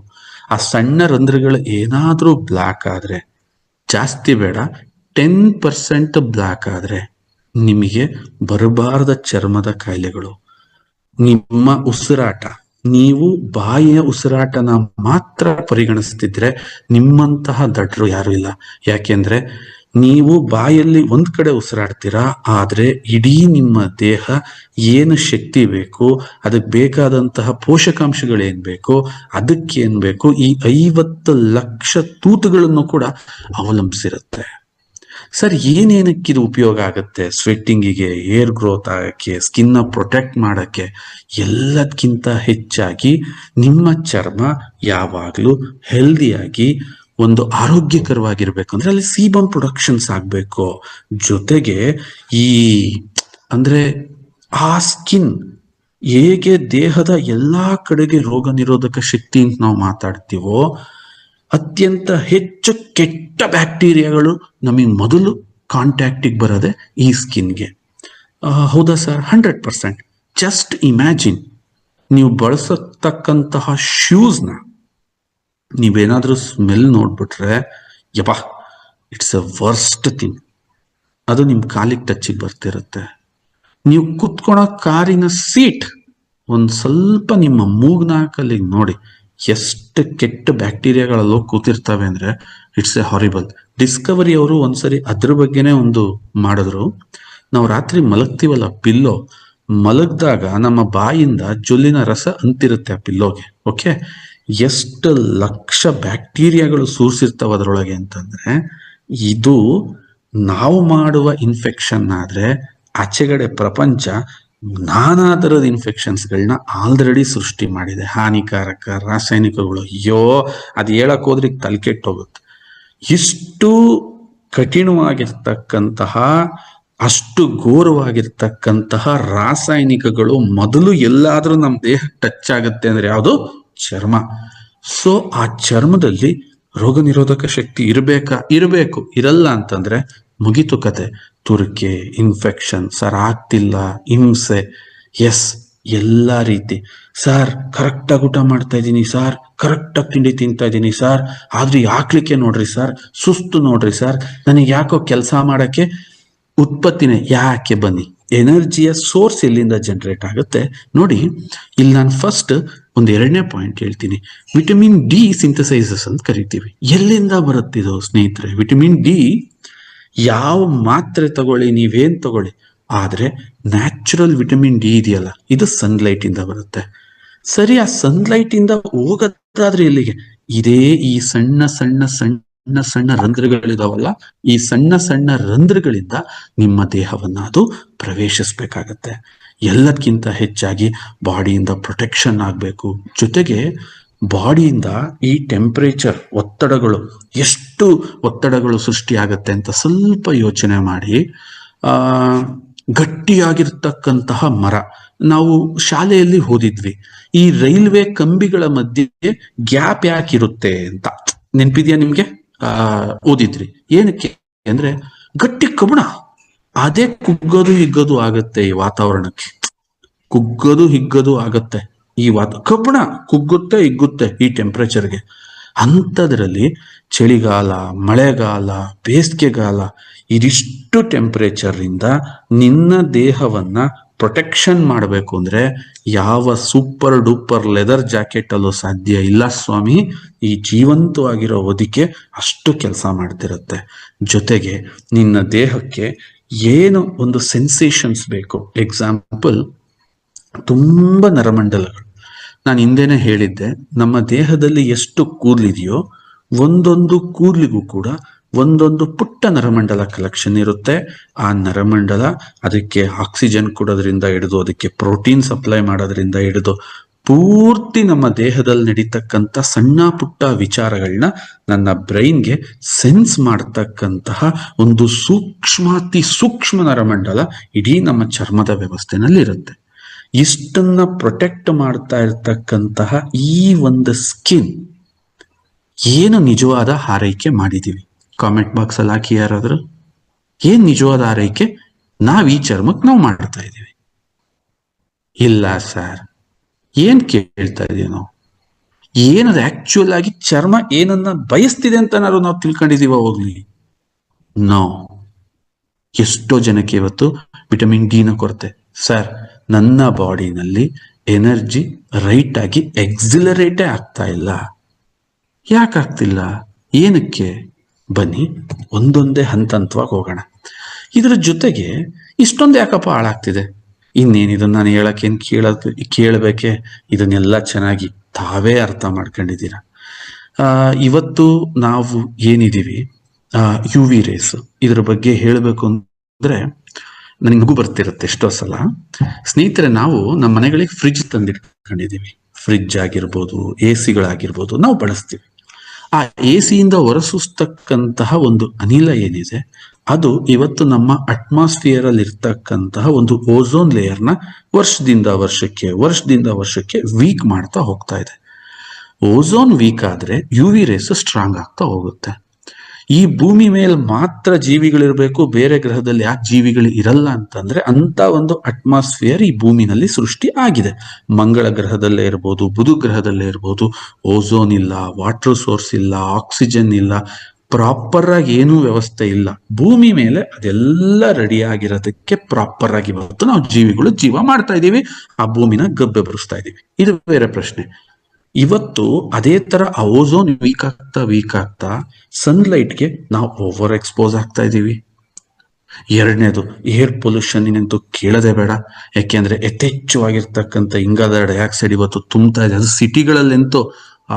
ಆ ಸಣ್ಣ ರಂಧ್ರಗಳು ಏನಾದ್ರೂ ಬ್ಲಾಕ್ ಆದ್ರೆ, ಜಾಸ್ತಿ ಬೇಡ, 10% ಬ್ಲಾಕ್ ಆದ್ರೆ ನಿಮಗೆ ಬರಬಾರದ ಚರ್ಮದ ಕಾಯಿಲೆಗಳು. ನಿಮ್ಮ ಉಸಿರಾಟ, ನೀವು ಬಾಯಿಯ ಉಸಿರಾಟನ ಮಾತ್ರ ಪರಿಗಣಿಸ್ತಿದ್ರೆ ನಿಮ್ಮಂತಹ ದಡ್ರು ಯಾರು ಇಲ್ಲ. ಯಾಕೆಂದ್ರೆ ನೀವು ಬಾಯಲ್ಲಿ ಒಂದ್ ಕಡೆ ಉಸಿರಾಡ್ತೀರಾ, ಆದ್ರೆ ಇಡೀ ನಿಮ್ಮ ದೇಹ ಏನು ಶಕ್ತಿ ಬೇಕು, ಅದಕ್ಕೆ ಬೇಕಾದಂತಹ ಪೋಷಕಾಂಶಗಳು ಏನ್ ಬೇಕು, ಅದಕ್ಕೆ ಏನ್ ಬೇಕು, ಈ 50 ಲಕ್ಷ ತೂತುಗಳನ್ನು ಕೂಡ ಅವಲಂಬಿಸಿರುತ್ತೆ. ಸರ್, ಏನೇನಕ್ಕಿದು ಉಪಯೋಗ ಆಗುತ್ತೆ? ಸ್ವೆಟ್ಟಿಂಗಿಗೆ, ಏರ್ ಗ್ರೋತ್ ಆಗಕ್ಕೆ, ಸ್ಕಿನ್ನ ಪ್ರೊಟೆಕ್ಟ್ ಮಾಡಕ್ಕೆ. ಎಲ್ಲದಕ್ಕಿಂತ ಹೆಚ್ಚಾಗಿ ನಿಮ್ಮ ಚರ್ಮ ಯಾವಾಗ್ಲೂ ಹೆಲ್ದಿಯಾಗಿ ಒಂದು ಆರೋಗ್ಯಕರವಾಗಿರ್ಬೇಕು ಅಂದ್ರೆ ಅಲ್ಲಿ ಸೀಬಮ್ ಪ್ರೊಡಕ್ಷನ್ಸ್ ಆಗ್ಬೇಕು. ಜೊತೆಗೆ ಈ ಅಂದ್ರೆ ಆ ಸ್ಕಿನ್ ಹೇಗೆ ದೇಹದ ಎಲ್ಲಾ ಕಡೆಗೆ ರೋಗ ನಿರೋಧಕ ಶಕ್ತಿ ಅಂತ ನಾವು ಮಾತಾಡ್ತೀವೋ, ಅತ್ಯಂತ ಹೆಚ್ಚು ಕೆಟ್ಟ ಬ್ಯಾಕ್ಟೀರಿಯಾಗಳು ನಮಗೆ ಮೊದಲು ಕಾಂಟ್ಯಾಕ್ಟಿಗೆ ಬರೋದೆ ಈ ಸ್ಕಿನ್ಗೆ. ಹೌದಾ ಸರ್? 100%. ಜಸ್ಟ್ ಇಮ್ಯಾಜಿನ್, ನೀವು ಬಳಸತಕ್ಕಂತಹ ಶೂಸ್ನ ನೀವೇನಾದ್ರೂ ಸ್ಮೆಲ್ ನೋಡ್ಬಿಟ್ರೆ, ಯಪ್ಪ, ಇಟ್ಸ್ ಅ ವರ್ಸ್ಟ್ ಥಿಂಗ್. ಅದು ನಿಮ್ ಕಾಲಿಗೆ ಟಚ್ಚಿಗೆ ಬರ್ತಿರುತ್ತೆ. ನೀವು ಕುತ್ಕೊಳೋ ಕಾರಿನ ಸೀಟ್ ಒಂದ್ ಸ್ವಲ್ಪ ನಿಮ್ಮ ಮೂಗ್ನಾಕಲ್ಲಿಗೆ ನೋಡಿ, ಎಷ್ಟು ಕೆಟ್ಟ ಬ್ಯಾಕ್ಟೀರಿಯಾಗಳೆಲ್ಲ ಕೂತಿರ್ತವೆ ಅಂದ್ರೆ ಇಟ್ಸ್ ಎ ಹಾರಿಬಲ್. ಡಿಸ್ಕವರಿ ಅವರು ಒಂದ್ಸರಿ ಅದ್ರ ಬಗ್ಗೆನೇ ಒಂದು ಮಾಡಿದ್ರು. ನಾವು ರಾತ್ರಿ ಮಲಗ್ತೀವಲ್ಲ, ಪಿಲ್ಲೋ ಮಲಗ್ದಾಗ ನಮ್ಮ ಬಾಯಿಂದ ಜೊಲ್ಲಿನ ರಸ ಅಂತಿರುತ್ತೆ ಆ ಪಿಲ್ಲೋಗೆ. ಓಕೆ, ಎಷ್ಟು ಲಕ್ಷ ಬ್ಯಾಕ್ಟೀರಿಯಾಗಳು ಸೂರ್ಸಿರ್ತಾವ ಅದರೊಳಗೆ ಅಂತಂದ್ರೆ, ಇದು ನಾವು ಮಾಡುವ ಇನ್ಫೆಕ್ಷನ್ ಆದ್ರೆ ಆಚೆಗಡೆ ಪ್ರಪಂಚ ನಾನಾ ತರದ ಇನ್ಫೆಕ್ಷನ್ಸ್ಗಳನ್ನ ಆಲ್ರೆಡಿ ಸೃಷ್ಟಿ ಮಾಡಿದೆ. ಹಾನಿಕಾರಕ ರಾಸಾಯನಿಕಗಳು, ಅಯ್ಯೋ ಅದು ಹೇಳಕ್ ಹೋದ್ರೆ ತಲೆ ಕೆಟ್ಟೋಗುತ್ತೆ. ಇಷ್ಟು ಕಠಿಣವಾಗಿರ್ತಕ್ಕಂತಹ, ಅಷ್ಟು ಘೋರವಾಗಿರ್ತಕ್ಕಂತಹ ರಾಸಾಯನಿಕಗಳು ಮೊದಲು ಎಲ್ಲಾದ್ರೂ ನಮ್ಮ ದೇಹಕ್ಕೆ ಟಚ್ ಆಗುತ್ತೆ ಅಂದ್ರೆ ಯಾವುದು? ಚರ್ಮ. ಸೊ ಆ ಚರ್ಮದಲ್ಲಿ ರೋಗ ನಿರೋಧಕ ಶಕ್ತಿ ಇರಬೇಕು. ಇರಲ್ಲ ಅಂತಂದ್ರೆ ಮುಗಿತು ಕತೆ. ತುರಿಕೆ, ಇನ್ಫೆಕ್ಷನ್, ಸರ್ ಆಗ್ತಿಲ್ಲ, ಹಿಂಸೆ, ಎಸ್, ಎಲ್ಲ ರೀತಿ. ಸರ್ ಕರೆಕ್ಟಾಗಿ ಊಟ ಮಾಡ್ತಾ ಇದ್ದೀನಿ ಸರ್, ಕರೆಕ್ಟಾಗಿ ತಿಂಡಿ ತಿಂತಾ ಇದ್ದೀನಿ ಸರ್, ಆದ್ರೆ ಯಾಕ್ಲಿಕ್ಕೆ ನೋಡ್ರಿ ಸರ್, ಸುಸ್ತು ನೋಡ್ರಿ ಸರ್, ನನಗೆ ಯಾಕೋ ಕೆಲಸ ಮಾಡಕ್ಕೆ ಉತ್ಪತ್ತಿನೇ ಯಾಕೆ? ಬನ್ನಿ, ಎನರ್ಜಿಯ ಸೋರ್ಸ್ ಎಲ್ಲಿಂದ ಜನರೇಟ್ ಆಗುತ್ತೆ ನೋಡಿ. ಇಲ್ಲಿ ನಾನು ಫಸ್ಟ್ ಒಂದು 2ನೇ ಪಾಯಿಂಟ್ ಹೇಳ್ತೀನಿ. ವಿಟಮಿನ್ ಡಿ ಸಿಂಥಸೈಸಸ್ ಅಂತ ಕರಿತೀವಿ. ಎಲ್ಲಿಂದ ಬರುತ್ತಿದ್ದು ಸ್ನೇಹಿತರೆ? ವಿಟಮಿನ್ ಡಿ ಯಾವ ಮಾತ್ರೆ ತಗೊಳ್ಳಿ, ನೀವೇನ್ ತಗೊಳ್ಳಿ, ಆದ್ರೆ ನ್ಯಾಚುರಲ್ ವಿಟಮಿನ್ ಡಿ ಇದೆಯಲ್ಲ, ಇದು ಸನ್ಲೈಟ್ ಇಂದ ಬರುತ್ತೆ. ಸರಿ, ಆ ಸನ್ಲೈಟ್ ಇಂದ ಹೋಗೋದಾದ್ರೆ ಎಲ್ಲಿಗೆ? ಇದೇ ಈ ಸಣ್ಣ ಸಣ್ಣ ಸಣ್ಣ ಸಣ್ಣ ರಂಧ್ರಗಳಿದಾವಲ್ಲ, ಈ ಸಣ್ಣ ಸಣ್ಣ ರಂಧ್ರಗಳಿಂದ ನಿಮ್ಮ ದೇಹವನ್ನ ಅದು ಪ್ರವೇಶಿಸ್ಬೇಕಾಗತ್ತೆ. ಎಲ್ಲದಕ್ಕಿಂತ ಹೆಚ್ಚಾಗಿ ಬಾಡಿಯಿಂದ ಪ್ರೊಟೆಕ್ಷನ್ ಆಗ್ಬೇಕು. ಜೊತೆಗೆ ಬಾಡಿಯಿಂದ ಈ ಟೆಂಪರೇಚರ್ ಎಷ್ಟು ಒತ್ತಡಗಳು ಸೃಷ್ಟಿಯಾಗತ್ತೆ ಅಂತ ಸ್ವಲ್ಪ ಯೋಚನೆ ಮಾಡಿ. ಗಟ್ಟಿಯಾಗಿರ್ತಕ್ಕಂತಹ ಮರ, ನಾವು ಶಾಲೆಯಲ್ಲಿ ಓದಿದ್ವಿ, ಈ ರೈಲ್ವೆ ಕಂಬಿಗಳ ಮಧ್ಯೆ ಗ್ಯಾಪ್ ಯಾಕಿರುತ್ತೆ ಅಂತ ನೆನ್ಪಿದ್ಯಾ ನಿಮ್ಗೆ? ಓದಿದ್ರಿ. ಏನಕ್ಕೆ ಅಂದ್ರೆ ಗಟ್ಟಿ ಕಬ್ಬಣ, ಅದೇ ಕುಗ್ಗೋದು ಹಿಗ್ಗೋದು ಆಗತ್ತೆ ಈ ವಾತಾವರಣಕ್ಕೆ, ಕುಗ್ಗೋದು ಹಿಗ್ಗೋದು ಆಗತ್ತೆ ಈ ಕಬ್ಬಣ ಕುಗ್ಗುತ್ತೆ ಹಿಗ್ಗುತ್ತೆ ಈ ಟೆಂಪರೇಚರ್ಗೆ. ಅಂಥದ್ರಲ್ಲಿ ಚಳಿಗಾಲ, ಮಳೆಗಾಲ, ಬೇಸಿಗೆಗಾಲ, ಇದಿಷ್ಟು ಟೆಂಪರೇಚರ್ ಇಂದ ನಿನ್ನ ದೇಹವನ್ನ ಪ್ರೊಟೆಕ್ಷನ್ ಮಾಡಬೇಕು ಅಂದ್ರೆ ಯಾವ ಸೂಪರ್ ಡೂಪರ್ ಲೆದರ್ ಜಾಕೆಟ್ ಅಲ್ಲೂ ಸಾಧ್ಯ ಇಲ್ಲ ಸ್ವಾಮಿ. ಈ ಜೀವಂತವಾಗಿರೋ ಹೊದಿಕೆ ಅಷ್ಟು ಕೆಲಸ ಮಾಡ್ತಿರತ್ತೆ. ಜೊತೆಗೆ ನಿನ್ನ ದೇಹಕ್ಕೆ ಏನು ಒಂದು ಸೆನ್ಸೇಷನ್ಸ್ ಬೇಕು. ಎಕ್ಸಾಂಪಲ್, ತುಂಬಾ ನರಮಂಡಲಗಳು. ನಾನು ಹಿಂದೆನೆ ಹೇಳಿದ್ದೆ, ನಮ್ಮ ದೇಹದಲ್ಲಿ ಎಷ್ಟು ಕೂದಲಿದೆಯೋ ಒಂದೊಂದು ಕೂದಲಿಗೂ ಕೂಡ ಒಂದೊಂದು ಪುಟ್ಟ ನರಮಂಡಲ ಕಲೆಕ್ಷನ್ ಇರುತ್ತೆ. ಆ ನರಮಂಡಲ ಅದಕ್ಕೆ ಆಕ್ಸಿಜನ್ ಕೊಡೋದ್ರಿಂದ ಹಿಡಿದು, ಅದಕ್ಕೆ ಪ್ರೋಟೀನ್ ಸಪ್ಲೈ ಮಾಡೋದ್ರಿಂದ ಹಿಡಿದು, ಪೂರ್ತಿ ನಮ್ಮ ದೇಹದಲ್ಲಿ ನಡೀತಕ್ಕಂಥ ಸಣ್ಣ ಪುಟ್ಟ ವಿಚಾರಗಳನ್ನ ನನ್ನ ಬ್ರೈನ್ಗೆ ಸೆನ್ಸ್ ಮಾಡ್ತಕ್ಕಂತಹ ಒಂದು ಸೂಕ್ಷ್ಮಾತಿ ಸೂಕ್ಷ್ಮ ನರಮಂಡಲ ಇಡೀ ನಮ್ಮ ಚರ್ಮದ ವ್ಯವಸ್ಥೆನಲ್ಲಿ ಇರುತ್ತೆ. ಇಷ್ಟನ್ನ ಪ್ರೊಟೆಕ್ಟ್ ಮಾಡ್ತಾ ಇರ್ತಕ್ಕಂತಹ ಈ ಒಂದು ಸ್ಕಿನ್ ಏನು ನಿಜವಾದ ಆರೈಕೆ ಮಾಡಿದೀವಿ? ಕಾಮೆಂಟ್ ಬಾಕ್ಸ್ ಅಲ್ಲಿ ಹಾಕಿ ಯಾರಾದ್ರೂ. ಏನ್ ನಿಜವಾದ ಆರೈಕೆ ನಾವ್ ಈ ಚರ್ಮಕ್ಕೆ ನಾವು ಮಾಡ್ತಾ ಇದೀವಿ? ಇಲ್ಲ ಸರ್, ಏನ್ ಕೇಳ್ತಾ ಇದೀವಿ ನಾವು? ಏನದು ಆಕ್ಚುಯಲ್ ಆಗಿ ಚರ್ಮ ಏನನ್ನ ಬಯಸ್ತಿದೆ ಅಂತ ನಾವು ತಿಳ್ಕೊಂಡಿದೀವ? ಹೋಗ್ಲಿ, ನೋ. ಎಷ್ಟೋ ಜನಕ್ಕೆ ಇವತ್ತು ವಿಟಮಿನ್ ಡಿ ನ ಕೊರತೆ. ಸರ್, ನನ್ನ ಬಾಡಿನಲ್ಲಿ ಎನರ್ಜಿ ರೈಟ್ ಆಗಿ ಎಕ್ಸಿಲರೇಟೇ ಆಗ್ತಾ ಇಲ್ಲ. ಯಾಕಾಗ್ತಿಲ್ಲ? ಏನಕ್ಕೆ? ಬನ್ನಿ ಒಂದೊಂದೇ ಹಂತವಾಗಿ ಹೋಗೋಣ. ಇದ್ರ ಜೊತೆಗೆ ಇಷ್ಟೊಂದು ಯಾಕಪ್ಪ ಹಾಳಾಗ್ತಿದೆ? ಇನ್ನೇನಿದನ್ನ ನಾನು ಹೇಳಕ್ಕೇನು ಕೇಳಬೇಕೆ? ಇದನ್ನೆಲ್ಲ ಚೆನ್ನಾಗಿ ತಾವೇ ಅರ್ಥ ಮಾಡ್ಕೊಂಡಿದ್ದೀರ. ಇವತ್ತು ನಾವು ಏನಿದೀವಿ, ಯು ವಿ ರೇಸ್, ಇದ್ರ ಬಗ್ಗೆ ಹೇಳಬೇಕು ಅಂದ್ರೆ ನನಗೆ ನಗು ಬರ್ತಿರುತ್ತೆ ಎಷ್ಟೋ ಸಲ. ಸ್ನೇಹಿತರೆ, ನಾವು ನಮ್ಮ ಮನೆಗಳಿಗೆ ಫ್ರಿಡ್ಜ್ ತಂದಿಟ್ಕೊಂಡಿದ್ದೀವಿ. ಫ್ರಿಡ್ಜ್ ಆಗಿರ್ಬೋದು, ಎ ಸಿಗಳಾಗಿರ್ಬೋದು, ನಾವು ಬಳಸ್ತೀವಿ. ಆ ಎ ಸಿಯಿಂದ ಹೊರಸೂಸ್ತಕ್ಕಂತಹ ಒಂದು ಅನಿಲ ಏನಿದೆ, ಅದು ಇವತ್ತು ನಮ್ಮ ಅಟ್ಮಾಸ್ಫಿಯರ್ ಅಲ್ಲಿ ಇರ್ತಕ್ಕಂತಹ ಒಂದು ಓಝೋನ್ ಲೇಯರ್ನ ವರ್ಷದಿಂದ ವರ್ಷಕ್ಕೆ ವೀಕ್ ಮಾಡ್ತಾ ಹೋಗ್ತಾ ಇದೆ. ಓಝೋನ್ ವೀಕ್ ಆದ್ರೆ ಯು ವಿ ರೇಸ್ ಸ್ಟ್ರಾಂಗ್ ಆಗ್ತಾ ಹೋಗುತ್ತೆ. ಈ ಭೂಮಿ ಮೇಲೆ ಮಾತ್ರ ಜೀವಿಗಳಿರ್ಬೇಕು, ಬೇರೆ ಗ್ರಹದಲ್ಲಿ ಯಾಕೆ ಜೀವಿಗಳು ಇರಲ್ಲ ಅಂತಂದ್ರೆ ಅಂತ ಒಂದು ಅಟ್ಮಾಸ್ಫಿಯರ್ ಈ ಭೂಮಿನಲ್ಲಿ ಸೃಷ್ಟಿ ಆಗಿದೆ. ಮಂಗಳ ಗ್ರಹದಲ್ಲೇ ಇರ್ಬೋದು, ಬುಧ ಗ್ರಹದಲ್ಲೇ ಇರ್ಬೋದು, ಓಝೋನ್ ಇಲ್ಲ, ವಾಟರ್ ಸೋರ್ಸ್ ಇಲ್ಲ, ಆಕ್ಸಿಜನ್ ಇಲ್ಲ, ಪ್ರಾಪರ್ ಆಗಿ ಏನೂ ವ್ಯವಸ್ಥೆ ಇಲ್ಲ. ಭೂಮಿ ಮೇಲೆ ಅದೆಲ್ಲ ರೆಡಿ ಆಗಿರೋದಕ್ಕೆ ಪ್ರಾಪರ್ ಆಗಿ ಇವತ್ತು ನಾವು ಜೀವಿಗಳು ಜೀವ ಮಾಡ್ತಾ ಇದೀವಿ, ಆ ಭೂಮಿನ ಗಬ್ಬೆ ಬರಿಸ್ತಾ ಇದೀವಿ. ಇದು ಬೇರೆ ಪ್ರಶ್ನೆ. ಇವತ್ತು ಅದೇ ತರ ಓಝೋನ್ ವೀಕ್ ಆಗ್ತಾ ಸನ್ಲೈಟ್ಗೆ ನಾವು ಓವರ್ ಎಕ್ಸ್ಪೋಸ್ ಆಗ್ತಾ ಇದೀವಿ. ಎರಡನೇದು, ಏರ್ ಪೊಲ್ಯೂಷನ್ ಇನ್ನಂತೂ ಕೇಳದೆ ಬೇಡ. ಯಾಕೆಂದ್ರೆ ಯಥೇಚ್ಛವಾಗಿರ್ತಕ್ಕಂಥ ಇಂಗಾಲದ ಡೈಆಕ್ಸೈಡ್ ಇವತ್ತು ತುಂಬ್ತಾ ಇದೆ. ಅದು ಸಿಟಿಗಳಲ್ಲಂತೂ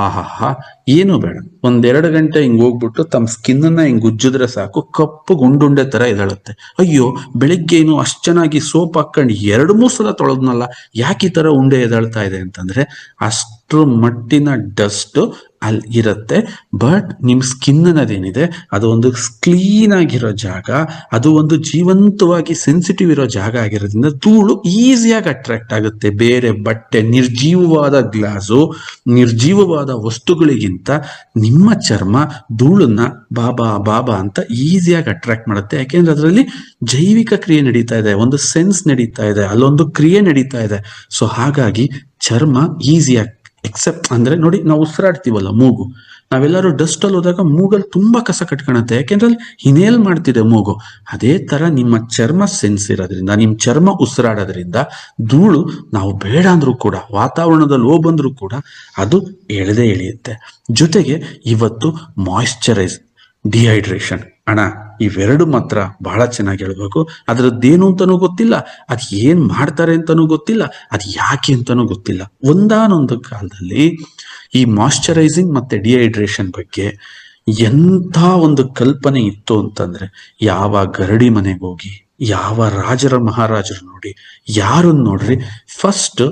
ಆಹಾ ಏನು ಬೇಡ, 1-2 ಗಂಟೆ ಹಿಂಗ್ ಹೋಗ್ಬಿಟ್ಟು ತಮ್ಮ ಸ್ಕಿನ್ ಅನ್ನ ಹಿಂಗ್ ಉಜ್ಜಿದ್ರೆ ಸಾಕು, ಕಪ್ಪು ಗುಂಡುಂಡೆ ತರ ಇದಾಳುತ್ತೆ. ಅಯ್ಯೋ, ಬೆಳಿಗ್ಗೆ ಏನು ಅಷ್ಟು ಚೆನ್ನಾಗಿ ಸೋಪ್ ಹಾಕೊಂಡು 2-3 ಸಲ ತೊಳೆದ್ನಲ್ಲ, ಯಾಕೆ ಈ ತರ ಉಂಡೆ ಎದಾಳ್ತಾ ಇದೆ ಅಂತಂದ್ರೆ ಅಷ್ಟ್ರ ಮಟ್ಟಿನ ಡಸ್ಟ್ ಅಲ್ಲಿ ಇರುತ್ತೆ. ಬಟ್ ನಿಮ್ ಸ್ಕಿನ್ ಅನ್ನೋದೇನಿದೆ ಅದು ಒಂದು ಕ್ಲೀನ್ ಆಗಿರೋ ಜಾಗ, ಅದು ಒಂದು ಜೀವಂತವಾಗಿ ಸೆನ್ಸಿಟಿವ್ ಇರೋ ಜಾಗ ಆಗಿರೋದ್ರಿಂದ ಧೂಳು ಈಸಿಯಾಗಿ ಅಟ್ರಾಕ್ಟ್ ಆಗುತ್ತೆ. ಬೇರೆ ಬಟ್ಟೆ, ನಿರ್ಜೀವವಾದ ಗ್ಲಾಸು, ನಿರ್ಜೀವವಾದ ವಸ್ತುಗಳಿಗಿಂತ ನಿಮ್ಮ ಚರ್ಮ ಧೂಳನ್ನ ಬಾಬಾ ಅಂತ ಈಸಿಯಾಗಿ ಅಟ್ರಾಕ್ಟ್ ಮಾಡುತ್ತೆ. ಯಾಕೆಂದ್ರೆ ಅದರಲ್ಲಿ ಜೈವಿಕ ಕ್ರಿಯೆ ನಡೀತಾ ಇದೆ, ಒಂದು ಸೆನ್ಸ್ ನಡೀತಾ ಇದೆ, ಅಲ್ಲೊಂದು ಕ್ರಿಯೆ ನಡೀತಾ ಇದೆ. ಸೊ ಹಾಗಾಗಿ ಚರ್ಮ ಈಸಿಯಾಗಿ ಎಕ್ಸೆಪ್ಟ್ ಅಂದ್ರೆ ನೋಡಿ, ನಾವು ಉಸಿರಾಡ್ತೀವಲ್ಲ ಮೂಗು, ನಾವೆಲ್ಲರೂ ಡಸ್ಟ್ ಅಲ್ಲಿ ಹೋದಾಗ ಮೂಗಲ್ಲಿ ತುಂಬಾ ಕಸ ಕಟ್ಕೊಳತ್ತೆ, ಯಾಕೆಂದ್ರೆ ಅಲ್ಲಿ ಇನೇಲ್ ಮಾಡ್ತಿದೆ ಮೂಗು. ಅದೇ ತರ ನಿಮ್ಮ ಚರ್ಮ ಸೆನ್ಸ್ ಇರೋದ್ರಿಂದ, ನಿಮ್ ಚರ್ಮ ಉಸಿರಾಡೋದ್ರಿಂದ ಧೂಳು ನಾವು ಬೇಡ ಅಂದ್ರೂ ಕೂಡ, ವಾತಾವರಣದಲ್ಲಿ ಬಂದ್ರೂ ಕೂಡ ಅದು ಎಳೆದೇ ಎಳೆಯುತ್ತೆ. ಜೊತೆಗೆ ಇವತ್ತು ಮಾಯಿಶ್ಚರೈಸ್, ಡಿಹೈಡ್ರೇಷನ್, ಅಣ್ಣ ಇವೆರಡು ಮಾತ್ರ ಬಹಳ ಚೆನ್ನಾಗಿ ಹೇಳ್ಬೇಕು. ಅದ್ರದ್ದೇನು ಅಂತಾನೂ ಗೊತ್ತಿಲ್ಲ, ಅದ್ ಏನ್ ಮಾಡ್ತಾರೆ ಅಂತಾನೂ ಗೊತ್ತಿಲ್ಲ, ಅದ್ ಯಾಕೆ ಅಂತಾನೂ ಗೊತ್ತಿಲ್ಲ. ಒಂದಾನೊಂದು ಕಾಲದಲ್ಲಿ ಈ ಮಾಯಿಶ್ಚರೈಸಿಂಗ್ ಮತ್ತೆ ಡಿಹೈಡ್ರೇಷನ್ ಬಗ್ಗೆ ಎಂಥ ಒಂದು ಕಲ್ಪನೆ ಇತ್ತು ಅಂತಂದ್ರೆ, ಯಾವ ಗರಡಿ ಮನೆಗೆ ಹೋಗಿ ಯಾವ ರಾಜರ ಮಹಾರಾಜರು ನೋಡಿ, ಯಾರನ್ನ ನೋಡ್ರಿ, ಫಸ್ಟ್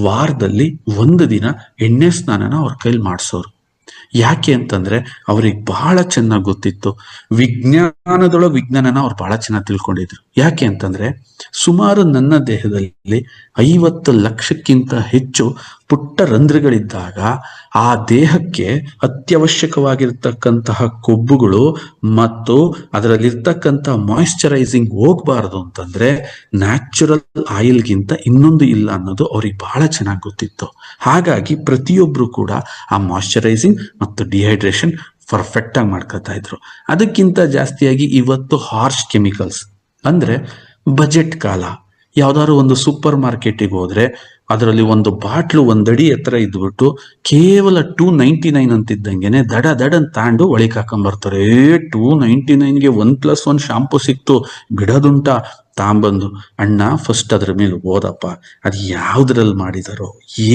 ವಾರದಲ್ಲಿ ಒಂದು ದಿನ ಎಣ್ಣೆ ಸ್ನಾನನ ಅವ್ರ ಕೈಲಿ ಮಾಡಿಸೋರು. ಯಾಕೆ ಅಂತಂದ್ರೆ ಅವ್ರಿಗೆ ಬಹಳ ಚೆನ್ನಾಗಿ ಗೊತ್ತಿತ್ತು, ವಿಜ್ಞಾನದೊಳಗೆ ವಿಜ್ಞಾನನ ಅವ್ರು ಬಹಳ ಚೆನ್ನಾಗಿ ತಿಳ್ಕೊಂಡಿದ್ರು. ಯಾಕೆ ಅಂತಂದ್ರೆ ಸುಮಾರು ನನ್ನ ದೇಹದಲ್ಲಿ 50 ಲಕ್ಷಕ್ಕಿಂತ ಹೆಚ್ಚು ಪುಟ್ಟ ರಂಧ್ರಗಳಿದ್ದಾಗ ಆ ದೇಹಕ್ಕೆ ಅತ್ಯವಶ್ಯಕವಾಗಿರ್ತಕ್ಕಂತಹ ಕೊಬ್ಬುಗಳು ಮತ್ತು ಅದರಲ್ಲಿರ್ತಕ್ಕಂಥ ಮಾಯಿಶ್ಚರೈಸಿಂಗ್ ಹೋಗ್ಬಾರ್ದು ಅಂತಂದ್ರೆ ನ್ಯಾಚುರಲ್ ಆಯಿಲ್ಗಿಂತ ಇನ್ನೊಂದು ಇಲ್ಲ ಅನ್ನೋದು ಅವ್ರಿಗೆ ಬಹಳ ಚೆನ್ನಾಗಿ ಗೊತ್ತಿತ್ತು. ಹಾಗಾಗಿ ಪ್ರತಿಯೊಬ್ರು ಕೂಡ ಆ ಮಾಯಿಶ್ಚರೈಸಿಂಗ್ ಮತ್ತು ಡಿಹೈಡ್ರೇಷನ್ ಪರ್ಫೆಕ್ಟ್ ಆಗಿ ಮಾಡ್ಕೊತಾ ಇದ್ರು. ಅದಕ್ಕಿಂತ ಜಾಸ್ತಿಯಾಗಿ ಇವತ್ತು ಹಾರ್ಶ್ ಕೆಮಿಕಲ್ಸ್ ಅಂದ್ರೆ ಬಜೆಟ್ ಕಾಲ, ಯಾವ್ದಾದ್ರು ಒಂದು ಸೂಪರ್ ಮಾರ್ಕೆಟಿಗೆ ಹೋದ್ರೆ ಅದರಲ್ಲಿ ಒಂದು ಬಾಟ್ಲು 1 ಅಡಿ ಎತ್ತರ ಇದ್ಬಿಟ್ಟು ಕೇವಲ 299 ಅಂತಿದ್ದಂಗೆನೆ ದಡ ಅಂತ ತಾಂಡು ಒಳಗೆ ಹಾಕೊಂಡ್ಬರ್ತಾರೆ. 299ಗೆ 1+1 ಶಾಂಪು ಸಿಕ್ತು, ಬಿಡೋದುಂಟ, ತಾಂಬಂದು ಅಣ್ಣ ಫಸ್ಟ್ ಅದ್ರ ಮೇಲೆ ಓದಪ್ಪ, ಅದು ಯಾವ್ದ್ರಲ್ಲಿ ಮಾಡಿದಾರೋ,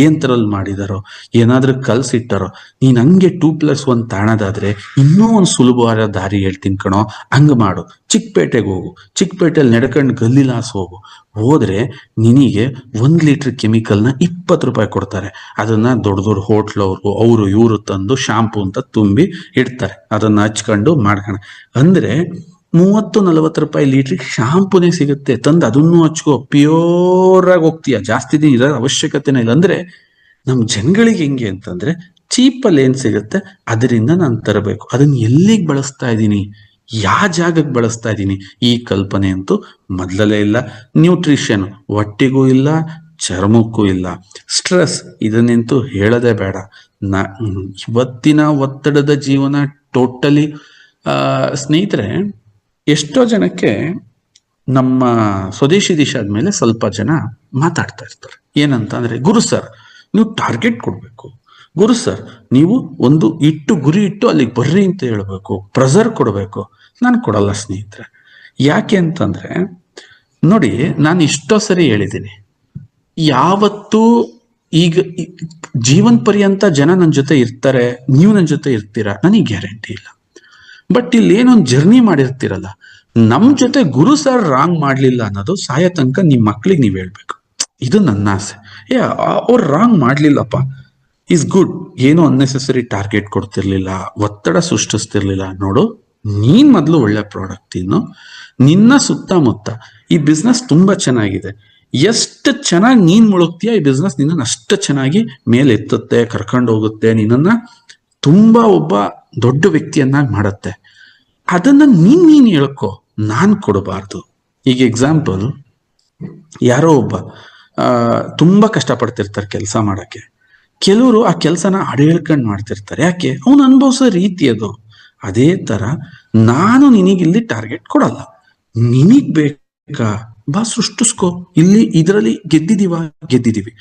ಏನ್ದ್ರಲ್ಲಿ ಮಾಡಿದಾರೋ, ಏನಾದ್ರೂ ಕಲ್ಸಿಟ್ಟಾರೋ, ನೀನ್ ಹಂಗೆ 2+1 ತಾಣದಾದ್ರೆ ಇನ್ನೂ ಒಂದು ಸುಲಭವಾದ ದಾರಿ ಹೇಳ್ತೀನಿ ಕಣೋ, ಹಂಗ ಮಾಡು, ಚಿಕ್ಕಪೇಟೆಗೆ ಹೋಗು, ಚಿಕ್ಕಪೇಟೆಯಲ್ಲಿ ನಡ್ಕೊಂಡು ಗಲ್ಲಿಲಾಸ್ ಹೋಗು, ಹೋದ್ರೆ ನಿನಗೆ 1 ಲೀಟರ್ ಕೆಮಿಕಲ್ನ 20 ರೂಪಾಯಿ ಕೊಡ್ತಾರೆ. ಅದನ್ನ ದೊಡ್ಡ ದೊಡ್ಡ ಹೋಟ್ಲ್ ಅವರು ಇವರು ತಂದು ಶಾಂಪು ಅಂತ ತುಂಬಿ ಇಡ್ತಾರೆ, ಅದನ್ನ ಹಚ್ಕೊಂಡು ಮಾಡ್ಕೋಣ ಅಂದ್ರೆ 30-40 ರೂಪಾಯಿ ಲೀಟ್ರಿಗೆ ಶಾಂಪುನೇ ಸಿಗುತ್ತೆ. ತಂದು ಅದನ್ನು ಹಚ್ಕೋ, ಪ್ಯೂರ್ ಆಗಿ ಹೋಗ್ತೀಯ, ಜಾಸ್ತಿ ದಿನ ಇರೋ ಅವಶ್ಯಕತೆನೇ ಇಲ್ಲ. ಅಂದ್ರೆ ನಮ್ ಜನಗಳಿಗೆ ಹೆಂಗೆ ಅಂತಂದ್ರೆ ಚೀಪಲ್ಲಿ ಏನ್ ಸಿಗುತ್ತೆ ಅದರಿಂದ ನಾನು ತರಬೇಕು. ಅದನ್ನ ಎಲ್ಲಿಗೆ ಬಳಸ್ತಾ ಇದ್ದೀನಿ, ಯಾವ ಜಾಗಕ್ಕೆ ಬಳಸ್ತಾ ಇದ್ದೀನಿ, ಈ ಕಲ್ಪನೆ ಅಂತೂ ಮೊದಲೇ ಇಲ್ಲ. ನ್ಯೂಟ್ರಿಷನ್ ಹೊಟ್ಟಿಗೂ ಇಲ್ಲ, ಚರ್ಮಕ್ಕೂ ಇಲ್ಲ. ಸ್ಟ್ರೆಸ್ ಇದನ್ನಂತೂ ಹೇಳದೆ ಬೇಡ. ಇವತ್ತಿನ ಒತ್ತಡದ ಜೀವನ ಟೋಟಲಿ ಸ್ನೇಹಿತರೆ, ಎಷ್ಟೋ ಜನಕ್ಕೆ ನಮ್ಮ ಸ್ವದೇಶಿ ದಿಶಾದ ಮೇಲೆ ಸ್ವಲ್ಪ ಜನ ಮಾತಾಡ್ತಾ ಇರ್ತಾರೆ. ಏನಂತ ಅಂದ್ರೆ, ಗುರು ಸರ್ ನೀವು ಟಾರ್ಗೆಟ್ ಕೊಡ್ಬೇಕು, ಗುರು ಸರ್ ನೀವು ಒಂದು ಗುರಿ ಇಟ್ಟು ಅಲ್ಲಿಗೆ ಬರ್ರಿ ಅಂತ ಹೇಳ್ಬೇಕು, ಪ್ರೆಸರ್ ಕೊಡಬೇಕು. ನಾನು ಕೊಡಲ್ಲ ಸ್ನೇಹಿತರೆ. ಯಾಕೆ ಅಂತಂದ್ರೆ ನೋಡಿ, ನಾನು ಇಷ್ಟೋ ಸರಿ ಹೇಳಿದ್ದೀನಿ, ಯಾವತ್ತೂ ಈಗ ಜೀವನ ಪರ್ಯಂತ ಜನ ನನ್ನ ಜೊತೆ ಇರ್ತಾರೆ, ನೀವು ನನ್ನ ಜೊತೆ ಇರ್ತೀರಾ, ನನಗೆ ಗ್ಯಾರಂಟಿ ಇಲ್ಲ. ಬಟ್ ಇಲ್ಲಿ ಏನೊಂದು ಜರ್ನಿ ಮಾಡಿರ್ತೀರಲ್ಲ, ನಮ್ ಜೊತೆ ಗುರು ಸರ್ ರಾಂಗ್ ಮಾಡ್ಲಿಲ್ಲ ಅನ್ನೋದು ಸಾಯ ತನಕ ನಿಮ್ ಮಕ್ಳಿಗೆ ನೀವ್ ಹೇಳ್ಬೇಕು. ಇದು ನನ್ನ ಆಸೆ. ಅವ್ರು ರಾಂಗ್ ಮಾಡ್ಲಿಲ್ಲಪ್ಪ, ಇಸ್ ಗುಡ್, ಏನೋ ಅನ್ನೆಸೆಸರಿ ಟಾರ್ಗೆಟ್ ಕೊಡ್ತಿರ್ಲಿಲ್ಲ, ಒತ್ತಡ ಸೃಷ್ಟಿಸ್ತಿರ್ಲಿಲ್ಲ. ನೋಡು, ನೀನ್ ಮೊದ್ಲು ಒಳ್ಳೆ ಪ್ರಾಡಕ್ಟ್ ತಿನ್ನು, ನಿನ್ನ ಸುತ್ತಮುತ್ತ ಈ ಬಿಸ್ನೆಸ್ ತುಂಬಾ ಚೆನ್ನಾಗಿದೆ, ಎಷ್ಟು ಚೆನ್ನಾಗಿ ನೀನ್ ಮುಳುಗ್ತೀಯ ಈ ಬಿಸ್ನೆಸ್ ನಿನ್ನ ಅಷ್ಟು ಚೆನ್ನಾಗಿ ಮೇಲೆ ಎತ್ತುತ್ತೆ, ಕರ್ಕೊಂಡು ಹೋಗುತ್ತೆ, ನಿನ್ನ ತುಂಬಾ ಒಬ್ಬ ದೊಡ್ಡ ವ್ಯಕ್ತಿಯನ್ನಾಗಿ ಮಾಡತ್ತೆ. ಅದನ್ನ ನೀನ್ ಹೇಳ್ಕೊ, ನಾನ್ ಕೊಡಬಾರ್ದು. ಈಗ ಎಕ್ಸಾಂಪಲ್, ಯಾರೋ ಒಬ್ಬ ತುಂಬಾ ಕಷ್ಟಪಡ್ತಿರ್ತಾರೆ ಕೆಲಸ ಮಾಡಕ್ಕೆ, ಕೆಲವರು ಆ ಕೆಲಸನ ಅಡೇಳ್ಕೊಂಡು ಮಾಡ್ತಿರ್ತಾರೆ. ಯಾಕೆ? ಅವನು ಅನುಭವಿಸೋ ರೀತಿ ಅದು. ಅದೇ ತರ ನಾನು ನಿನಗಿಲ್ಲಿ ಟಾರ್ಗೆಟ್ ಕೊಡಲ್ಲ, ನಿನಗ್ ಬೇಕಾ ಬಾ ಸೃಷ್ಟಿಸ್ಕೋ, ಇಲ್ಲಿ ಇದರಲ್ಲಿ ಗೆದ್ದಿದೀವಿ.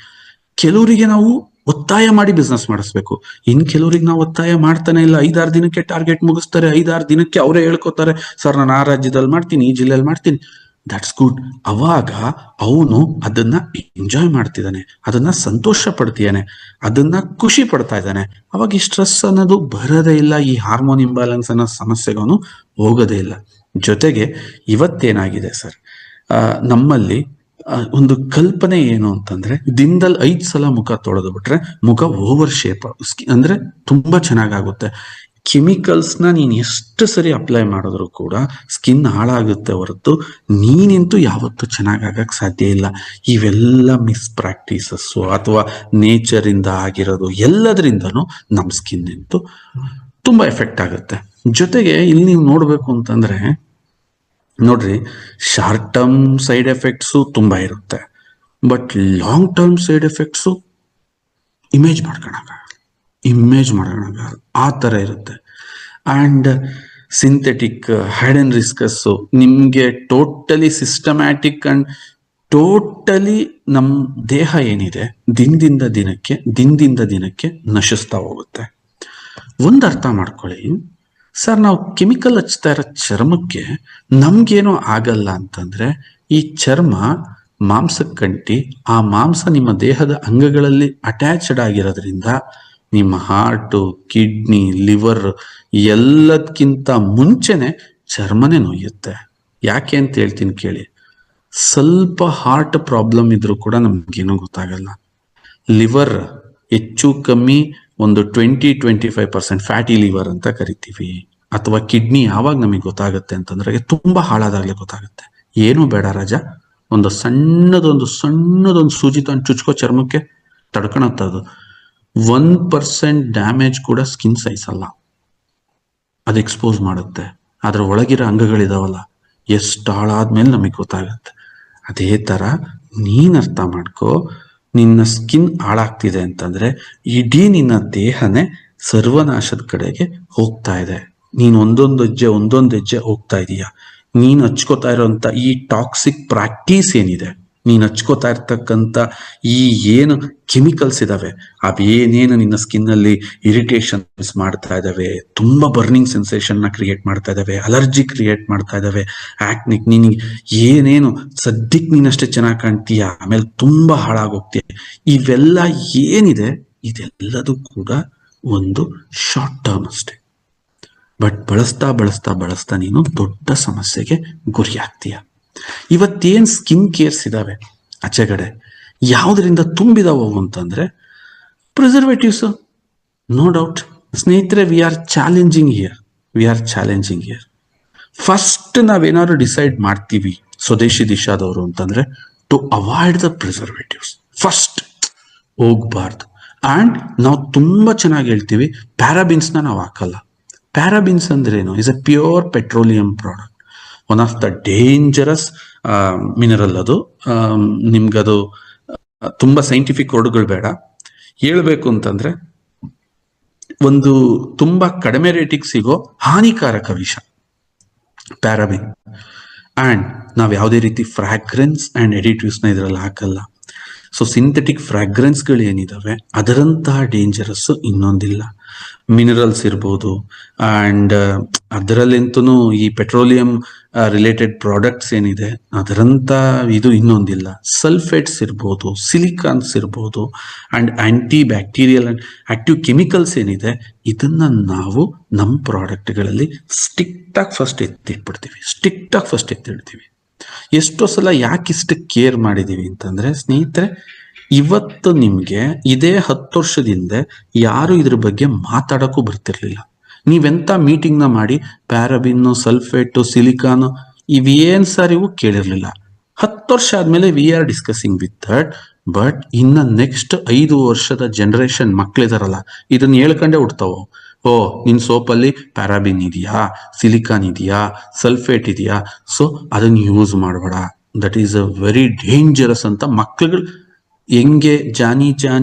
ಕೆಲವರಿಗೆ ನಾವು ಒತ್ತಾಯ ಮಾಡಿ ಬಿಸ್ನೆಸ್ ಮಾಡಿಸ್ಬೇಕು, ಇನ್ ಕೆಲವ್ರಿಗೆ ನಾವು ಒತ್ತಾಯ ಮಾಡ್ತಾನೆ ಇಲ್ಲ. 5-6 ದಿನಕ್ಕೆ ಟಾರ್ಗೆಟ್ ಮುಗಿಸ್ತಾರೆ, 5-6 ದಿನಕ್ಕೆ ಅವರೇ ಹೇಳ್ಕೊತಾರೆ, ಸರ್ ನಾನು ಆ ರಾಜ್ಯದಲ್ಲಿ ಮಾಡ್ತೀನಿ, ಈ ಜಿಲ್ಲೆಯಲ್ಲಿ ಮಾಡ್ತೀನಿ. That's good. ಅವಾಗ ಅವನು ಅದನ್ನ ಎಂಜಾಯ್ ಮಾಡ್ತಿದ್ದಾನೆ, ಅದನ್ನ ಸಂತೋಷ ಪಡ್ತಿದ್ದಾನೆ, ಅದನ್ನ ಖುಷಿ ಪಡ್ತಾ ಇದ್ದಾನೆ. ಅವಾಗ ಈ ಸ್ಟ್ರೆಸ್ ಅನ್ನೋದು ಬರೋದೇ ಇಲ್ಲ, ಈ ಹಾರ್ಮೋನ್ ಇಂಬ್ಯಾಲೆನ್ಸ್ ಅನ್ನೋ ಸಮಸ್ಯೆಗೆ ಅವನು ಹೋಗೋದೇ ಇಲ್ಲ. ಜೊತೆಗೆ ಇವತ್ತೇನಾಗಿದೆ ಸರ್, ನಮ್ಮಲ್ಲಿ ಒಂದು ಕಲ್ಪನೆ ಏನು ಅಂತಂದ್ರೆ, ದಿನದಲ್ಲಿ 5 ಸಲ ಮುಖ ತೊಳೆದು ಬಿಟ್ರೆ ಮುಖ ಓವರ್ ಶೇಪ್ ಅಂದ್ರೆ ತುಂಬಾ ಚೆನ್ನಾಗಾಗುತ್ತೆ. ಕೆಮಿಕಲ್ಸ್ನ ನೀನ್ ಎಷ್ಟು ಸರಿ ಅಪ್ಲೈ ಮಾಡಿದ್ರು ಕೂಡ ಸ್ಕಿನ್ ಹಾಳಾಗುತ್ತೆ ಹೊರತು ನೀನಿಂತೂ ಯಾವತ್ತೂ ಚೆನ್ನಾಗಾಗಕ್ ಸಾಧ್ಯ ಇಲ್ಲ. ಇವೆಲ್ಲ ಮಿಸ್ ಪ್ರಾಕ್ಟೀಸಸ್ ಅಥವಾ ನೇಚರ್ ಇಂದ ಆಗಿರೋದು, ಎಲ್ಲದರಿಂದನೂ ನಮ್ ಸ್ಕಿನ್ ಅಂತೂ ತುಂಬಾ ಎಫೆಕ್ಟ್ ಆಗುತ್ತೆ. ಜೊತೆಗೆ ಇಲ್ಲಿ ನೀವು ನೋಡ್ಬೇಕು ಅಂತಂದ್ರೆ ನೋಡ್ರಿ, ಶಾರ್ಟ್ ಟರ್ಮ್ ಸೈಡ್ ಎಫೆಕ್ಟ್ಸು ತುಂಬಾ ಇರುತ್ತೆ, but long term side effects image ಮಾಡ್ಕೊಳಕ್ಕಾಗಲ್ಲ ಆ ಥರ ಇರುತ್ತೆ. ಆ್ಯಂಡ್ ಸಿಂಥೆಟಿಕ್ ಹೈಡನ್ ರಿಸ್ಕಸ್ಸು ನಿಮಗೆ ಟೋಟಲಿ ಸಿಸ್ಟಮ್ಯಾಟಿಕ್ ಅಂಡ್ ಟೋಟಲಿ ನಮ್ಮ ದೇಹ ಏನಿದೆ ದಿನದಿಂದ ದಿನಕ್ಕೆ ನಶಿಸ್ತಾ ಹೋಗುತ್ತೆ. ಒಂದು ಅರ್ಥ ಮಾಡ್ಕೊಳ್ಳಿ ಸರ್, ನಾವು ಕೆಮಿಕಲ್ ಹಚ್ತಾ ಇರೋ ಚರ್ಮಕ್ಕೆ ನಮ್ಗೇನೋ ಆಗಲ್ಲ ಅಂತಂದ್ರೆ, ಈ ಚರ್ಮ ಮಾಂಸಕ್ಕಂಟಿ, ಆ ಮಾಂಸ ನಿಮ್ಮ ದೇಹದ ಅಂಗಗಳಲ್ಲಿ ಅಟ್ಯಾಚ್ಡ್ ಆಗಿರೋದ್ರಿಂದ ನಿಮ್ಮ ಹಾರ್ಟು, ಕಿಡ್ನಿ, ಲಿವರ್ ಎಲ್ಲದಕ್ಕಿಂತ ಮುಂಚೆನೆ ಚರ್ಮನೇ ನೋಯುತ್ತೆ. ಯಾಕೆ ಅಂತ ಹೇಳ್ತೀನಿ ಕೇಳಿ. ಸ್ವಲ್ಪ ಹಾರ್ಟ್ ಪ್ರಾಬ್ಲಮ್ ಇದ್ರೂ ಕೂಡ ನಮ್ಗೇನು ಗೊತ್ತಾಗಲ್ಲ. ಲಿವರ್ ಹೆಚ್ಚು ಕಮ್ಮಿ ಒಂದು 20-25% ಫ್ಯಾಟಿ ಲಿವರ್ ಅಂತ ಕರಿತೀವಿ. ಅಥವಾ ಕಿಡ್ನಿ ಯಾವಾಗ ನಮಗೆ ಗೊತ್ತಾಗುತ್ತೆ ಅಂತಂದ್ರೆ ತುಂಬಾ ಹಾಳಾದಾಗ್ಲೇ ಗೊತ್ತಾಗುತ್ತೆ. ಏನು ಬೇಡ ರಾಜ, ಒಂದು ಸಣ್ಣದೊಂದು ಸೂಜಿ ತಂದು ಚುಚ್ಕೋ ಚರ್ಮಕ್ಕೆ, ತಡ್ಕೊಳತ್ತದು. 1% ಡ್ಯಾಮೇಜ್ ಕೂಡ ಸ್ಕಿನ್ ಸಹಿಸಲ್ಲ, ಅದು ಎಕ್ಸ್ಪೋಸ್ ಮಾಡುತ್ತೆ. ಅದ್ರ ಒಳಗಿರೋ ಅಂಗಗಳಿದಾವಲ್ಲ, ಎಷ್ಟು ಹಾಳಾದ್ಮೇಲೆ ನಮಗೆ ಗೊತ್ತಾಗತ್ತೆ. ಅದೇ ತರ ನೀನ್ ಅರ್ಥ ಮಾಡ್ಕೋ, ನಿನ್ನ ಸ್ಕಿನ್ ಹಾಳಾಗ್ತಿದೆ ಅಂತಂದ್ರೆ ಇಡೀ ನಿನ್ನ ದೇಹನೇ ಸರ್ವನಾಶದ ಕಡೆಗೆ ಹೋಗ್ತಾ ಇದೆ. ನೀನ್ ಒಂದೊಂದು ಹೆಜ್ಜೆ ಹೋಗ್ತಾ ಇದೀಯ. ನೀನ್ ಹಚ್ಕೋತಾ ಇರೋಂಥ ಈ ಟಾಕ್ಸಿಕ್ ಪ್ರಾಕ್ಟೀಸ್ ಏನಿದೆ, ನೀನ್ ಹಚ್ಕೋತಾ ಇರ್ತಕ್ಕಂಥ ಈ ಏನು ಕೆಮಿಕಲ್ಸ್ ಇದಾವೆ, ಅವೇನೇನು ನಿನ್ನ ಸ್ಕಿನ್ ಅಲ್ಲಿ ಇರಿಟೇಷನ್ಸ್ ಮಾಡ್ತಾ ಇದಾವೆ, ತುಂಬಾ ಬರ್ನಿಂಗ್ ಸೆನ್ಸೇಷನ್ ನ ಕ್ರಿಯೇಟ್ ಮಾಡ್ತಾ ಇದಾವೆ, ಅಲರ್ಜಿ ಕ್ರಿಯೇಟ್ ಮಾಡ್ತಾ ಇದಾವೆ, ಆಕ್ನಿಕ್, ನಿನಗೆ ಏನೇನು ಸದ್ಯಕ್ಕೆ ನೀನಷ್ಟೇ ಚೆನ್ನಾಗಿ ಕಾಣ್ತೀಯ, ಆಮೇಲೆ ತುಂಬಾ ಹಾಳಾಗೋಗ್ತೀಯ, ಇವೆಲ್ಲ ಏನಿದೆ ಇದೆಲ್ಲದೂ ಕೂಡ ಒಂದು ಶಾರ್ಟ್ ಟರ್ಮ್ ಅಷ್ಟೇ. ಬಟ್ ಬಳಸ್ತಾ ನೀನು ದೊಡ್ಡ ಸಮಸ್ಯೆಗೆ ಗುರಿ ಆಗ್ತೀಯ. ಇವತ್ತೇನ್ ಸ್ಕಿನ್ ಕೇರ್ಸ್ ಇದಾವೆ ಆಚೆಗಡೆ, ಯಾವುದರಿಂದ ತುಂಬಿದಾವು ಅಂತಂದ್ರೆ ಪ್ರಿಸರ್ವೇಟಿವ್ಸ್. ನೋ ಡೌಟ್ ಸ್ನೇಹಿತರೆ, we are challenging here. First ನಾವೇನಾದ್ರು ಡಿಸೈಡ್ ಮಾಡ್ತೀವಿ ಸ್ವದೇಶಿ ದಿಶಾದವರು ಅಂತಂದ್ರೆ to avoid the preservatives. First ಹೋಗ್ಬಾರ್ದು. ಅಂಡ್ ನಾವು ತುಂಬಾ ಚೆನ್ನಾಗಿ ಹೇಳ್ತೀವಿ, ಪ್ಯಾರಾಬಿನ್ಸ್ನ ನಾವು ಹಾಕಲ್ಲ. ಪ್ಯಾರಾಬಿನ್ಸ್ ಅಂದ್ರೆ ಏನು? Is a pure petroleum product, one of the dangerous mineral. ಅದು ನಿಮ್ಗದು ತುಂಬಾ ಸೈಂಟಿಫಿಕ್ ವರ್ಡ್ಗಳು ಬೇಡ. ಹೇಳ್ಬೇಕು ಅಂತಂದ್ರೆ ಒಂದು ತುಂಬಾ ಕಡಿಮೆ ರೇಟಿಗೆ ಸಿಗೋ ಹಾನಿಕಾರಕ ವಿಷ ಪ್ಯಾರಾಬಿನ್. ಅಂಡ್ ನಾವ್ ಯಾವುದೇ ರೀತಿ ಫ್ರಾಗ್ರೆನ್ಸ್ ಅಂಡ್ ಎಡಿಟಿವ್ಸ್ ನ ಇದ್ರಲ್ಲಿ ಹಾಕಲ್ಲ. ಸೊ ಸಿಂಥೆಟಿಕ್ ಫ್ರಾಗ್ರೆನ್ಸ್ಗಳು ಏನಿದಾವೆ ಅದರಂತಹ ಡೇಂಜರಸ್ ಇನ್ನೊಂದಿಲ್ಲ. ಮಿನರಲ್ಸ್ ಇರ್ಬೋದು, ಅಂಡ್ ಅದರಲ್ಲಂತೂ ಈ ಪೆಟ್ರೋಲಿಯಂ ರಿಲೇಟೆಡ್ ಪ್ರಾಡಕ್ಟ್ಸ್ ಏನಿದೆ ಅದರಂತ ಇದು ಇನ್ನೊಂದಿಲ್ಲ. ಸಲ್ಫೇಟ್ಸ್ ಇರ್ಬೋದು, ಸಿಲಿಕಾನ್ಸ್ ಇರ್ಬೋದು, and anti bacterial and active chemicals ಏನಿದೆ ಇದನ್ನ ನಾವು ನಮ್ಮ ಪ್ರಾಡಕ್ಟ್ಗಳಲ್ಲಿ ಸ್ಟ್ರಿಕ್ಟ್ ಆಗಿ ಫಸ್ಟ್ ಎತ್ತಿಡ್ತೀವಿ. ಎಷ್ಟೋ ಸಲ ಯಾಕಿಷ್ಟು ಕೇರ್ ಮಾಡಿದೀವಿ ಅಂತಂದ್ರೆ ಸ್ನೇಹಿತರೆ, ಇವತ್ತು ನಿಮ್ಗೆ ಇದೇ 10 ವರ್ಷದಿಂದ ಯಾರು ಇದ್ರ ಬಗ್ಗೆ ಮಾತಾಡಕ್ಕೂ ಬರ್ತಿರ್ಲಿಲ್ಲ. ನೀವೆಂತ ಮೀಟಿಂಗ್ ನ ಮಾಡಿ ಪ್ಯಾರಾಬಿನ್, ಸಲ್ಫೇಟ್, ಸಿಲಿಕಾನ್ ಇವೇನ್ ಸರ್ ಇವು ಕೇಳಿರ್ಲಿಲ್ಲ. 10 ವರ್ಷ ಆದ್ಮೇಲೆ we are discussing with that. But ಇನ್ನ ನೆಕ್ಸ್ಟ್ 5 ವರ್ಷದ ಜನರೇಷನ್ ಮಕ್ಳಿದಾರಲ್ಲ, ಇದನ್ನ ಹೇಳ್ಕೊಂಡೇ ಹುಡ್ತಾವ. ಓ, ನಿನ್ ಸೋಪಲ್ಲಿ ಪ್ಯಾರಾಬಿನ್ ಇದೆಯಾ, ಸಿಲಿಕಾನ್ ಇದೆಯಾ, ಸಲ್ಫೇಟ್ ಇದೆಯಾ, ಸೊ ಅದನ್ನ ಯೂಸ್ ಮಾಡಬೇಡ, that is a very dangerous ಅಂತ ಮಕ್ಳುಗಳು ಹೆಂಗೆ ಜಾನಿ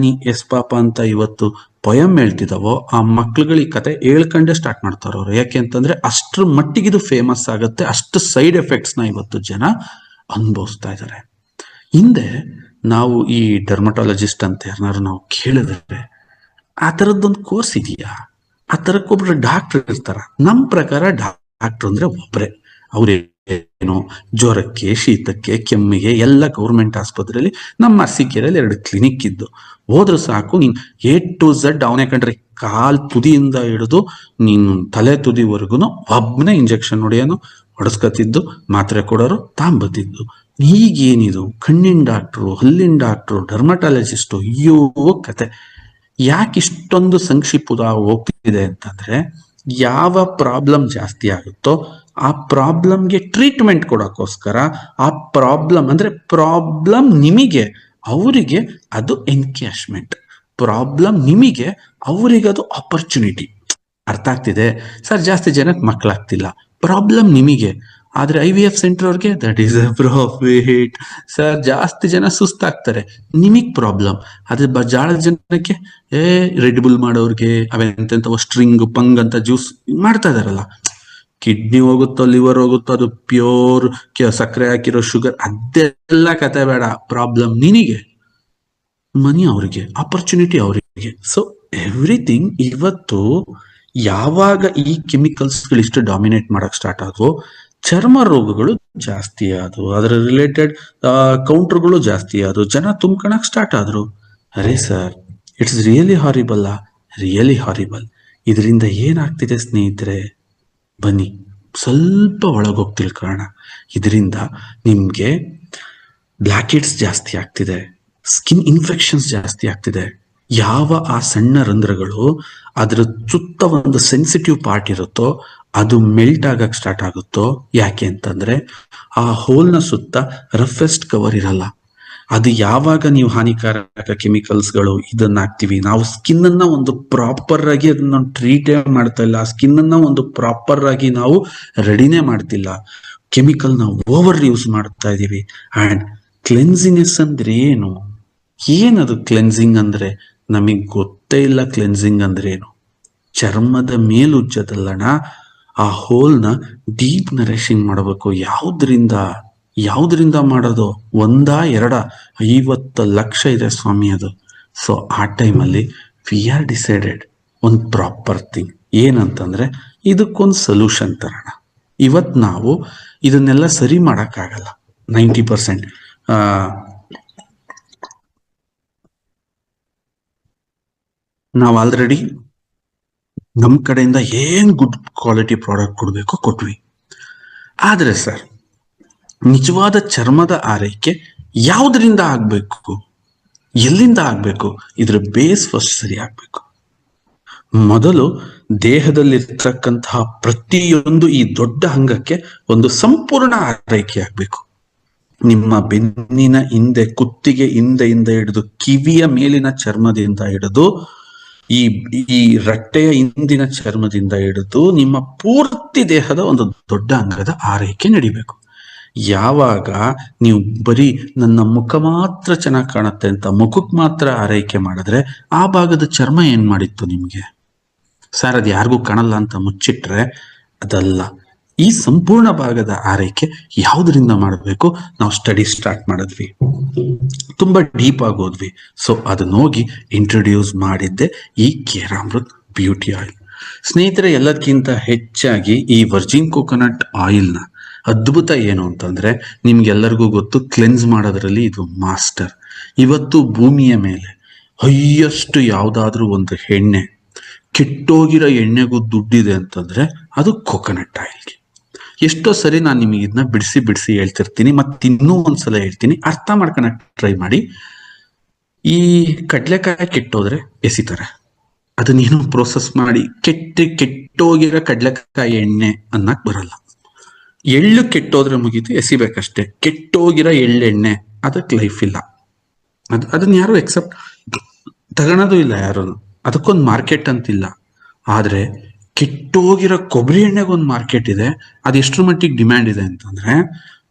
ಎಸ್ ಪಾಪ ಅಂತ ಇವತ್ತು ಪೊಯಮ್ ಹೇಳ್ತಿದಾವೋ ಆ ಮಕ್ಳುಗಳು ಈ ಕತೆ ಹೇಳ್ಕೊಂಡೇ ಸ್ಟಾರ್ಟ್ ಮಾಡ್ತಾರ ಅವ್ರು. ಯಾಕೆ ಅಂತಂದ್ರೆ ಅಷ್ಟ್ರ ಮಟ್ಟಿಗಿದು ಫೇಮಸ್ ಆಗುತ್ತೆ, ಅಷ್ಟು ಸೈಡ್ ಎಫೆಕ್ಟ್ಸ್ ನ ಇವತ್ತು ಜನ ಅನುಭವಿಸ್ತಾ ಇದ್ದಾರೆ. ಹಿಂದೆ ನಾವು ಈ ಡರ್ಮಟಾಲಜಿಸ್ಟ್ ಅಂತ ಯಾರನ್ನಾರು ನಾವು ಕೇಳಿದ್ರೆ ಆ ಥರದ್ದೊಂದು ಕೋರ್ಸ್ ಇದೆಯಾ, ಆ ಥರಕ್ಕೊಬ್ರು ಡಾಕ್ಟರ್ ಇರ್ತಾರ? ನಮ್ಮ ಪ್ರಕಾರ ಡಾಕ್ಟರ್ ಅಂದ್ರೆ ಒಬ್ರೆ. ಅವ್ರೇನು ಜ್ವರಕ್ಕೆ, ಶೀತಕ್ಕೆ, ಕೆಮ್ಮಿಗೆ ಎಲ್ಲ ಗೌರ್ಮೆಂಟ್ ಆಸ್ಪತ್ರೆಯಲ್ಲಿ, ನಮ್ಮ ಅರಸೀಕೆರೆಯಲ್ಲಿ 2 ಕ್ಲಿನಿಕ್ ಇದ್ದು ಹೋದ್ರೆ ಸಾಕು. ನೀನ್ A to Z ಅವನೇ ಕಂಡ್ರೆ, ಕಾಲ್ ತುದಿಯಿಂದ ಹಿಡಿದು ನೀನು ತಲೆ ತುದಿವರೆಗೂ ಒಬ್ಬನೇ ಇಂಜೆಕ್ಷನ್ ಹೊಡೆಸ್ಕೊತಿದ್ದು, ಮಾತ್ರೆ ಕೊಡೋರು ತಾಂಬತ್ತಿದ್ದು. ಈಗೇನಿದು ಕಣ್ಣಿನ ಡಾಕ್ಟ್ರು, ಹಲ್ಲಿನ ಡಾಕ್ಟ್ರು, ಡರ್ಮಟಾಲಜಿಸ್ಟು, ಅಯ್ಯೋ ಕತೆ. ಯಾಕೆ ಇಷ್ಟೊಂದು ಸಂಕ್ಷಿಪ್ತ ಹೋಗ್ತಿದೆ ಅಂತಂದ್ರೆ, ಯಾವ ಪ್ರಾಬ್ಲಮ್ ಜಾಸ್ತಿ ಆಗುತ್ತೋ ಆ ಪ್ರಾಬ್ಲಮ್ಗೆ ಟ್ರೀಟ್ಮೆಂಟ್ ಕೊಡೋಕ್ಕೋಸ್ಕರ, ಆ ಪ್ರಾಬ್ಲಮ್ ನಿಮಗೆ, ಅವರಿಗೆ ಅದು ಎನ್ಕ್ಯಾಶ್ಮೆಂಟ್. ಪ್ರಾಬ್ಲಮ್ ನಿಮಗೆ, ಅವರಿಗೆ ಅದು ಆಪರ್ಚುನಿಟಿ. ಅರ್ಥ ಆಗ್ತಿದೆ ಸರ್? ಜಾಸ್ತಿ ಜನಕ್ಕೆ ಮಕ್ಕಳಾಗ್ತಿಲ್ಲ, ಪ್ರಾಬ್ಲಮ್ ನಿಮಗೆ. ಆದ್ರೆ IVF ಸೆಂಟರ್ ಅವ್ರಿಗೆ that is a profit. Sir ಜಾಸ್ತಿ ಜನ ಸುಸ್ತಾಗ್ತಾರೆ, ನಿಮಗ್ ಪ್ರಾಬ್ಲಮ್. ಅದ್ರ ಜಾಳ ಜನಕ್ಕೆ ರೆಡ್ ಬುಲ್ ಮಾಡೋರ್ಗೆ ಅವೆಂತೆಂತ ಸ್ಟ್ರಿಂಗ್ ಪಂಗ್ ಅಂತ ಜ್ಯೂಸ್ ಮಾಡ್ತಾ ಇದಾರಲ್ಲ, ಕಿಡ್ನಿ ಹೋಗುತ್ತೋ, ಲಿವರ್ ಹೋಗುತ್ತೋ, ಅದು ಪ್ಯೂರ್ ಸಕ್ಕರೆ ಹಾಕಿರೋ ಶುಗರ್, ಅದೆಲ್ಲ ಕತೆ ಬೇಡ. ಪ್ರಾಬ್ಲಮ್ ನಿನಗೆ, ಮನಿ ಅವರಿಗೆ, ಆಪರ್ಚುನಿಟಿ ಅವರಿಗೆ. ಸೊ ಎವ್ರಿಥಿಂಗ್ ಇವತ್ತು ಯಾವಾಗ ಈ ಕೆಮಿಕಲ್ಸ್ಗಳು ಇಷ್ಟು ಡಾಮಿನೇಟ್ ಮಾಡಕ್ ಸ್ಟಾರ್ಟ್ ಆದವು, ಚರ್ಮ ರೋಗಗಳು ಜಾಸ್ತಿ ಆದವು, ಅದರ ರಿಲೇಟೆಡ್ ಕೌಂಟರ್ಗಳು ಜಾಸ್ತಿ ಆದವು, ಜನ ತುಂಬ್ಕೊಳಕ್ ಸ್ಟಾರ್ಟ್ ಆದ್ರು. ಅರೇ ಸರ್, ಇಟ್ಸ್ ರಿಯಲಿ ಹಾರಿಬಲ್. ಇದರಿಂದ ಏನಾಗ್ತಿದೆ ಸ್ನೇಹಿತರೆ, ಬನ್ನಿ ಸ್ವಲ್ಪ ಒಳಗೋಗಿ ತಿಳ್ಕೊಳ್ಳೋಣ. ಇದರಿಂದ ನಿಮ್ಗೆ ಬ್ಲ್ಯಾಕ್ ಹೆಡ್ಸ್ ಜಾಸ್ತಿ ಆಗ್ತಿದೆ, ಸ್ಕಿನ್ ಇನ್ಫೆಕ್ಷನ್ಸ್ ಜಾಸ್ತಿ ಆಗ್ತಿದೆ. ಯಾವ ಆ ಸಣ್ಣ ರಂಧ್ರಗಳು ಅದ್ರ ಸುತ್ತ ಒಂದು ಸೆನ್ಸಿಟಿವ್ ಪಾರ್ಟ್ ಇರುತ್ತೋ ಅದು ಮೆಲ್ಟ್ ಆಗಕ್ ಸ್ಟಾರ್ಟ್ ಆಗುತ್ತೋ, ಯಾಕೆ ಅಂತಂದ್ರೆ ಆ ಹೋಲ್ನ ಸುತ್ತ ರಫೆಸ್ಟ್ ಕವರ್ ಇರಲ್ಲ. ಅದು ಯಾವಾಗ ನೀವು ಹಾನಿಕಾರಕ ಕೆಮಿಕಲ್ಸ್ಗಳು ಇದನ್ನ ಹಾಕ್ತಿವಿ, ನಾವು ಸ್ಕಿನ್ ಅನ್ನ ಒಂದು ಪ್ರಾಪರ್ ಆಗಿ ಅದನ್ನ ಟ್ರೀಟ್ ಮಾಡ್ತಾ ಇಲ್ಲ, ಸ್ಕಿನ್ ಅನ್ನ ಒಂದು ಪ್ರಾಪರ್ ಆಗಿ ನಾವು ರೆಡಿನೇ ಮಾಡ್ತಿಲ್ಲ, ಕೆಮಿಕಲ್ ನಾವು ಓವರ್ ಯೂಸ್ ಮಾಡ್ತಾ ಇದೀವಿ. ಅಂಡ್ ಕ್ಲೆನ್ಸಿನೆಸ್ ಅಂದ್ರೆ ಏನದು ಕ್ಲೆನ್ಸಿಂಗ್ ಅಂದ್ರೆ ನಮಗ್ ಗೊತ್ತೇ ಇಲ್ಲ. ಕ್ಲೆನ್ಸಿಂಗ್ ಅಂದ್ರೆ ಏನು? ಚರ್ಮದ ಮೇಲುಜ್ಜದಲ್ಲಣ ಆ ಹೋಲ್ನ ಡೀಪ್ ನರಿಶಿಂಗ್ ಮಾಡಬೇಕು. ಯಾವ್ದ್ರಿಂದ ಮಾಡೋದು? 1-2 50 ಲಕ್ಷ ಇದೆ ಸ್ವಾಮಿ ಅದು. ಸೊ ಆ ಟೈಮಲ್ಲಿ ವಿ ಆರ್ ಡಿಸೈಡೆಡ್ ಒಂದು ಪ್ರಾಪರ್ ಥಿಂಗ್ ಏನಂತಂದ್ರೆ ಇದಕ್ಕೊಂದು ಸೊಲ್ಯೂಷನ್ ತರೋಣ. ಇವತ್ತು ನಾವು ಇದನ್ನೆಲ್ಲ ಸರಿ ಮಾಡೋಕ್ಕಾಗಲ್ಲ 90%. ನಾವು ಆಲ್ರೆಡಿ ನಮ್ಮ ಕಡೆಯಿಂದ ಏನ್ ಗುಡ್ ಕ್ವಾಲಿಟಿ ಪ್ರಾಡಕ್ಟ್ ಕೊಡಬೇಕೋ ಕೊಟ್ವಿ. ಆದ್ರೆ ಸರ್, ನಿಜವಾದ ಚರ್ಮದ ಆರೈಕೆ ಯಾವುದರಿಂದ ಆಗ್ಬೇಕು, ಎಲ್ಲಿಂದ ಆಗ್ಬೇಕು? ಇದ್ರ ಬೇಸ್ ಫಸ್ಟ್ ಸರಿ ಆಗ್ಬೇಕು. ಮೊದಲು ದೇಹದಲ್ಲಿರ್ತಕ್ಕಂತಹ ಪ್ರತಿಯೊಂದು ಈ ದೊಡ್ಡ ಅಂಗಕ್ಕೆ ಒಂದು ಸಂಪೂರ್ಣ ಆರೈಕೆ ಆಗ್ಬೇಕು. ನಿಮ್ಮ ಬೆನ್ನಿನ ಹಿಂದೆ, ಕುತ್ತಿಗೆ ಹಿಂದೆ ಹಿಡಿದು ಕಿವಿಯ ಮೇಲಿನ ಚರ್ಮದಿಂದ ಹಿಡಿದು ಈ ರಟ್ಟೆಯ ಹಿಂದಿನ ಚರ್ಮದಿಂದ ಹಿಡಿದು ನಿಮ್ಮ ಪೂರ್ತಿ ದೇಹದ ಒಂದು ದೊಡ್ಡ ಅಂಗದ ಆರೈಕೆ ನಡಿಬೇಕು. ಯಾವಾಗ ನೀವು ಬರೀ ನನ್ನ ಮುಖ ಮಾತ್ರ ಚೆನ್ನಾಗಿ ಕಾಣುತ್ತೆ ಅಂತ ಮುಖಕ್ಕೆ ಮಾತ್ರ ಆರೈಕೆ ಮಾಡಿದ್ರೆ ಆ ಭಾಗದ ಚರ್ಮ ಏನ್ ಮಾಡಿತ್ತು ನಿಮ್ಗೆ? ಸರ್, ಅದು ಯಾರಿಗೂ ಕಾಣಲ್ಲ ಅಂತ ಮುಚ್ಚಿಟ್ರೆ ಅದಲ್ಲ. ಈ ಸಂಪೂರ್ಣ ಭಾಗದ ಆರೈಕೆ ಯಾವುದರಿಂದ ಮಾಡಬೇಕು? ನಾವು ಸ್ಟಡಿ ಸ್ಟಾರ್ಟ್ ಮಾಡಿದ್ವಿ, ತುಂಬಾ ಡೀಪ್ ಆಗಿ ಹೋದ್ವಿ. ಸೊ ಅದನ್ನ ಹೋಗಿ ಇಂಟ್ರೊಡ್ಯೂಸ್ ಮಾಡಿದ್ದೆ ಈ ಕೇರಾಮೃತ್ ಬ್ಯೂಟಿ ಆಯಿಲ್. ಸ್ನೇಹಿತರೆ, ಎಲ್ಲದಕ್ಕಿಂತ ಹೆಚ್ಚಾಗಿ ಈ ವರ್ಜಿನ್ ಕೋಕೋನಟ್ ಆಯಿಲ್ನ ಅದ್ಭುತ ಏನು ಅಂತಂದ್ರೆ, ನಿಮ್ಗೆಲ್ಲರಿಗೂ ಗೊತ್ತು, ಕ್ಲೆನ್ಸ್ ಮಾಡೋದ್ರಲ್ಲಿ ಇದು ಮಾಸ್ಟರ್. ಇವತ್ತು ಭೂಮಿಯ ಮೇಲೆ ಹೈಯೆಸ್ಟ್ ಯಾವ್ದಾದ್ರೂ ಒಂದು ಎಣ್ಣೆ, ಕೆಟ್ಟೋಗಿರೋ ಎಣ್ಣೆಗೂ ದುಡ್ಡಿದೆ ಅಂತಂದ್ರೆ ಅದು ಕೋಕೋನಟ್ ಆಯಿಲ್ಗೆ. ಎಷ್ಟೋ ಸರಿ ನಾನು ನಿಮಗೆ ಇದನ್ನ ಬಿಡಿಸಿ ಹೇಳ್ತಿರ್ತೀನಿ, ಮತ್ತೆ ಇನ್ನೂ ಒಂದ್ಸಲ ಹೇಳ್ತೀನಿ, ಅರ್ಥ ಮಾಡ್ಕೊಳಕ್ ಟ್ರೈ ಮಾಡಿ. ಈ ಕಡ್ಲೆಕಾಯಿ ಕೆಟ್ಟೋದ್ರೆ ಎಸಿತಾರೆ, ಅದನ್ನೇನು ಪ್ರೋಸೆಸ್ ಮಾಡಿ ಕೆಟ್ಟೋಗಿರೋ ಕಡ್ಲೆಕಾಯಿ ಎಣ್ಣೆ ಅನ್ನಕ್ ಬರಲ್ಲ. ಎಳ್ಳು ಕೆಟ್ಟೋದ್ರೆ ಮುಗೀತು, ಎಸಿಬೇಕಷ್ಟೇ. ಕೆಟ್ಟೋಗಿರೋ ಎಳ್ಳೆಣ್ಣೆ ಅದಕ್ಕೆ ಲೈಫ್ ಇಲ್ಲ. ಅದನ್ನ ಯಾರು ಎಕ್ಸೆಪ್ಟ್ ತಗೊಳೋದು ಇಲ್ಲ ಯಾರು. ಅದಕ್ಕೊಂದು ಮಾರ್ಕೆಟ್ ಅಂತಿಲ್ಲ. ಆದ್ರೆ ಕೆಟ್ಟೋಗಿರೋ ಕೊಬ್ಬರಿ ಎಣ್ಣೆಗೊಂದು ಮಾರ್ಕೆಟ್ ಇದೆ. ಅದು ಎಷ್ಟರ ಮಟ್ಟಿಗೆ ಡಿಮ್ಯಾಂಡ್ ಇದೆ ಅಂತಂದ್ರೆ,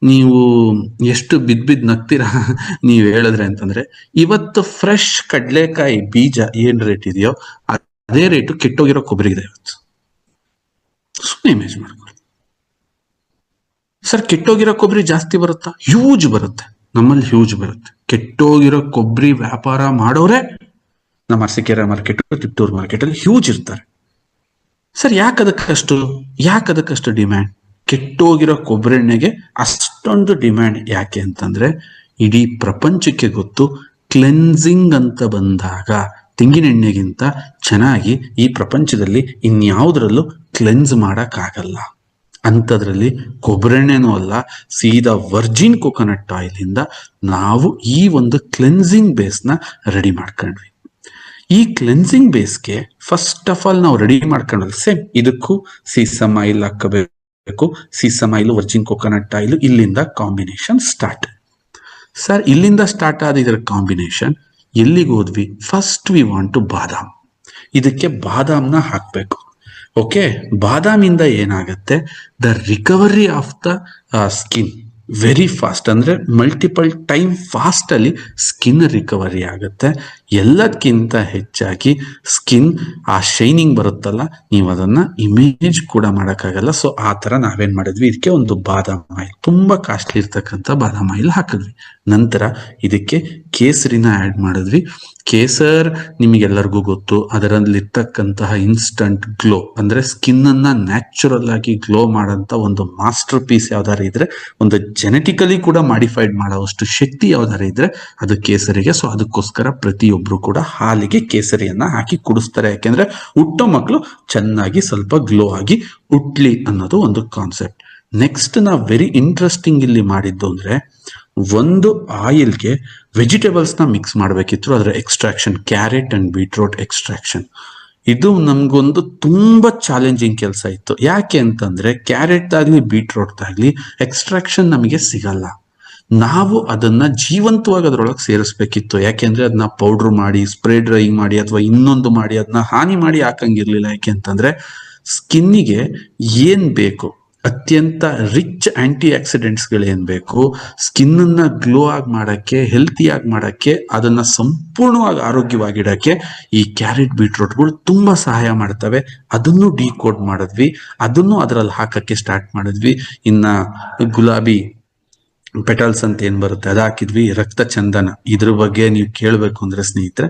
ನೀವು ಎಷ್ಟು ಬಿದ್ದು ನಗ್ತೀರಾ ನೀವು ಹೇಳಿದ್ರೆ ಅಂತಂದ್ರೆ, ಇವತ್ತು ಫ್ರೆಶ್ ಕಡ್ಲೆಕಾಯಿ ಬೀಜ ಏನ್ ರೇಟ್ ಇದೆಯೋ ಅದೇ ರೇಟು ಕೆಟ್ಟೋಗಿರೋ ಕೊಬ್ಬರಿ ಇದೆ ಇವತ್ತು. ಸುಮ್ಮನೆ ಇಮೇಜ್ ಮಾಡ್ಕೊಳ್ಳಿ ಸರ್. ಕೆಟ್ಟೋಗಿರೋ ಕೊಬ್ಬರಿ ಜಾಸ್ತಿ ಬರುತ್ತಾ? ಹ್ಯೂಜ್ ಬರುತ್ತೆ, ನಮ್ಮಲ್ಲಿ ಹ್ಯೂಜ್ ಬರುತ್ತೆ. ಕೆಟ್ಟೋಗಿರೋ ಕೊಬ್ಬರಿ ವ್ಯಾಪಾರ ಮಾಡೋರೆ ನಮ್ಮ ಅರಸೀಕೆರೆ ಮಾರ್ಕೆಟ್, ತಿಪ್ಟೂರು ಮಾರ್ಕೆಟ್ ಅಲ್ಲಿ ಹ್ಯೂಜ್ ಇರ್ತಾರೆ. ಸರ್, ಯಾಕದಕ್ಕಷ್ಟು ಡಿಮ್ಯಾಂಡ್? ಕೆಟ್ಟೋಗಿರೋ ಕೊಬ್ಬರಿ ಎಣ್ಣೆಗೆ ಅಷ್ಟೊಂದು ಡಿಮ್ಯಾಂಡ್ ಯಾಕೆ ಅಂತಂದ್ರೆ, ಇಡೀ ಪ್ರಪಂಚಕ್ಕೆ ಗೊತ್ತು, ಕ್ಲೆನ್ಸಿಂಗ್ ಅಂತ ಬಂದಾಗ ತೆಂಗಿನ ಎಣ್ಣೆಗಿಂತ ಚೆನ್ನಾಗಿ ಈ ಪ್ರಪಂಚದಲ್ಲಿ ಇನ್ಯಾವುದ್ರಲ್ಲೂ ಕ್ಲೆನ್ಸ್ ಮಾಡಕ್ಕಾಗಲ್ಲ. ಅಂಥದ್ರಲ್ಲಿ ಕೊಬ್ಬರೆಣ್ಣೆನೂ ಅಲ್ಲ, ಸೀದಾ ವರ್ಜಿನ್ ಕೋಕೋನಟ್ ಆಯಿಲ್ ಇಂದ ನಾವು ಈ ಒಂದು ಕ್ಲೆನ್ಸಿಂಗ್ ಬೇಸ್ನ ರೆಡಿ ಮಾಡ್ಕೊಂಡ್ವಿ. ಈ ಕ್ಲೆನ್ಸಿಂಗ್ ಬೇಸ್ಗೆ ಫಸ್ಟ್ ಆಫ್ ಆಲ್ ನಾವು ರೆಡಿ ಮಾಡ್ಕೊಂಡ್ವಿ. ಸೇಮ್ ಇದಕ್ಕೂ ಸೀಸಮ್ ಆಯಿಲ್ ಹಾಕಬೇಕು. ಸೀಸಮ್ ಆಯಿಲ್, ವರ್ಜಿನ್ ಕೋಕೋನಟ್ ಆಯಿಲ್, ಇಲ್ಲಿಂದ ಕಾಂಬಿನೇಷನ್ ಸ್ಟಾರ್ಟ್. ಸರ್, ಇಲ್ಲಿಂದ ಸ್ಟಾರ್ಟ್ ಆದ ಇದರ ಕಾಂಬಿನೇಷನ್ ಎಲ್ಲಿಗೆ ಹೋದ್ವಿ? ಫಸ್ಟ್ ವಿ ವಾಂಟ್ ಟು ಬಾದಾಮ್. ಇದಕ್ಕೆ ಬಾದಾಮ್ನ ಹಾಕ್ಬೇಕು. ಓಕೆ, ಬಾದಾಮಿಂದ ಏನಾಗುತ್ತೆ? The recovery of the skin very fast, ಅಂದ್ರೆ ಮಲ್ಟಿಪಲ್ ಟೈಮ್ ಫಾಸ್ಟ್ ಅಲ್ಲಿ ಸ್ಕಿನ್ ರಿಕವರಿ ಆಗುತ್ತೆ. ಎಲ್ಲದಕ್ಕಿಂತ ಹೆಚ್ಚಾಗಿ ಸ್ಕಿನ್ ಆ ಶೈನಿಂಗ್ ಬರುತ್ತಲ್ಲ, ನೀವು ಅದನ್ನ ಇಮೇಜ್ ಕೂಡ ಮಾಡೋಕ್ಕಾಗಲ್ಲ. ಸೊ ಆ ತರ ನಾವೇನ್ ಮಾಡಿದ್ವಿ, ಇದಕ್ಕೆ ಒಂದು ಬಾದಾಮ್ ಆಯಿಲ್, ತುಂಬಾ ಕಾಸ್ಟ್ಲಿ ಇರ್ತಕ್ಕಂಥ ಬಾದಾಮ್ ಆಯಿಲ್ ಹಾಕಿದ್ವಿ. ನಂತರ ಇದಕ್ಕೆ ಕೇಸರಿನ ಆಡ್ ಮಾಡಿದ್ವಿ. ಕೇಸರ್ ನಿಮಗೆಲ್ಲರಿಗೂ ಗೊತ್ತು, ಅದರಲ್ಲಿರ್ತಕ್ಕಂತಹ ಇನ್ಸ್ಟಂಟ್ ಗ್ಲೋ, ಅಂದ್ರೆ ಸ್ಕಿನ್ ಅನ್ನ ನ್ಯಾಚುರಲ್ ಆಗಿ ಗ್ಲೋ ಮಾಡೋಂಥ ಒಂದು ಮಾಸ್ಟರ್ ಪೀಸ್ ಯಾವ್ದಾರು ಇದ್ರೆ, ಒಂದು ಜೆನೆಟಿಕಲಿ ಕೂಡ ಮಾಡಿಫೈಡ್ ಮಾಡೋವಷ್ಟು ಶಕ್ತಿ ಯಾವ್ದಾರು ಇದ್ರೆ ಅದು ಕೇಸರಿಗೆ. ಸೊ ಅದಕ್ಕೋಸ್ಕರ ಪ್ರತಿಯೊಬ್ರು ಕೂಡ ಹಾಲಿಗೆ ಕೇಸರಿಯನ್ನ ಹಾಕಿ ಕುಡಿಸ್ತಾರೆ. ಯಾಕೆಂದ್ರೆ ಹುಟ್ಟೋ ಮಕ್ಕಳು ಚೆನ್ನಾಗಿ ಸ್ವಲ್ಪ ಗ್ಲೋ ಆಗಿ ಹುಟ್ಲಿ ಅನ್ನೋದು ಒಂದು ಕಾನ್ಸೆಪ್ಟ್. ನೆಕ್ಸ್ಟ್ ನಾವು ವೆರಿ ಇಂಟ್ರೆಸ್ಟಿಂಗ್ ಇಲ್ಲಿ ಮಾಡಿದ್ದು ಅಂದ್ರೆ, ಒಂದು ಆಯಿಲ್ಗೆ ವೆಜಿಟೇಬಲ್ಸ್ನ ಮಿಕ್ಸ್ ಮಾಡಬೇಕಿತ್ತು, ಅದರ extraction, carrot and beetroot extraction. ಇದು ನಮ್ಗೊಂದು ತುಂಬಾ ಚಾಲೆಂಜಿಂಗ್ ಕೆಲಸ ಇತ್ತು. ಯಾಕೆ ಅಂತಂದ್ರೆ ಕ್ಯಾರೆಟ್ ಆಗ್ಲಿ ಬೀಟ್ರೋಟ್ ಆಗ್ಲಿ ಎಕ್ಸ್ಟ್ರಾಕ್ಷನ್ ನಮಗೆ ಸಿಗಲ್ಲ. ನಾವು ಅದನ್ನ ಜೀವಂತವಾಗಿ ಅದರೊಳಗೆ ಸೇರಿಸ್ಬೇಕಿತ್ತು. ಯಾಕೆಂದ್ರೆ ಅದನ್ನ ಪೌಡರ್ ಮಾಡಿ, ಸ್ಪ್ರೇ ಡ್ರೈಯಿಂಗ್ ಮಾಡಿ ಅಥವಾ ಇನ್ನೊಂದು ಮಾಡಿ ಅದನ್ನ ಹಾನಿ ಮಾಡಿ ಹಾಕಂಗಿರ್ಲಿಲ್ಲ. ಯಾಕೆ ಅಂತಂದ್ರೆ ಸ್ಕಿನ್ನಿಗೆ ಏನ್ ಬೇಕು, ಅತ್ಯಂತ ರಿಚ್ ಆಂಟಿ ಆಕ್ಸಿಡೆಂಟ್ಸ್ಗಳೇನ್ ಬೇಕು, ಸ್ಕಿನ್ ಅನ್ನ ಗ್ಲೋ ಆಗಿ ಮಾಡಕ್ಕೆ, ಹೆಲ್ತಿ ಆಗಿ ಮಾಡಕ್ಕೆ, ಅದನ್ನ ಸಂಪೂರ್ಣವಾಗಿ ಆರೋಗ್ಯವಾಗಿಡಕ್ಕೆ ಈ ಕ್ಯಾರೆಟ್ ಬೀಟ್ರೂಟ್ಗಳು ತುಂಬಾ ಸಹಾಯ ಮಾಡ್ತವೆ. ಅದನ್ನು ಡಿಕೋಡ್ ಮಾಡಿದ್ವಿ, ಅದನ್ನು ಅದರಲ್ಲಿ ಹಾಕಕ್ಕೆ ಸ್ಟಾರ್ಟ್ ಮಾಡಿದ್ವಿ. ಇನ್ನ ಗುಲಾಬಿ ಪೆಟಲ್ಸ್ ಅಂತ ಏನ್ ಬರುತ್ತೆ ಅದು ಹಾಕಿದ್ವಿ. ರಕ್ತ ಚಂದನ, ಇದ್ರ ಬಗ್ಗೆ ನೀವು ಕೇಳಬೇಕು ಅಂದ್ರೆ ಸ್ನೇಹಿತರೆ,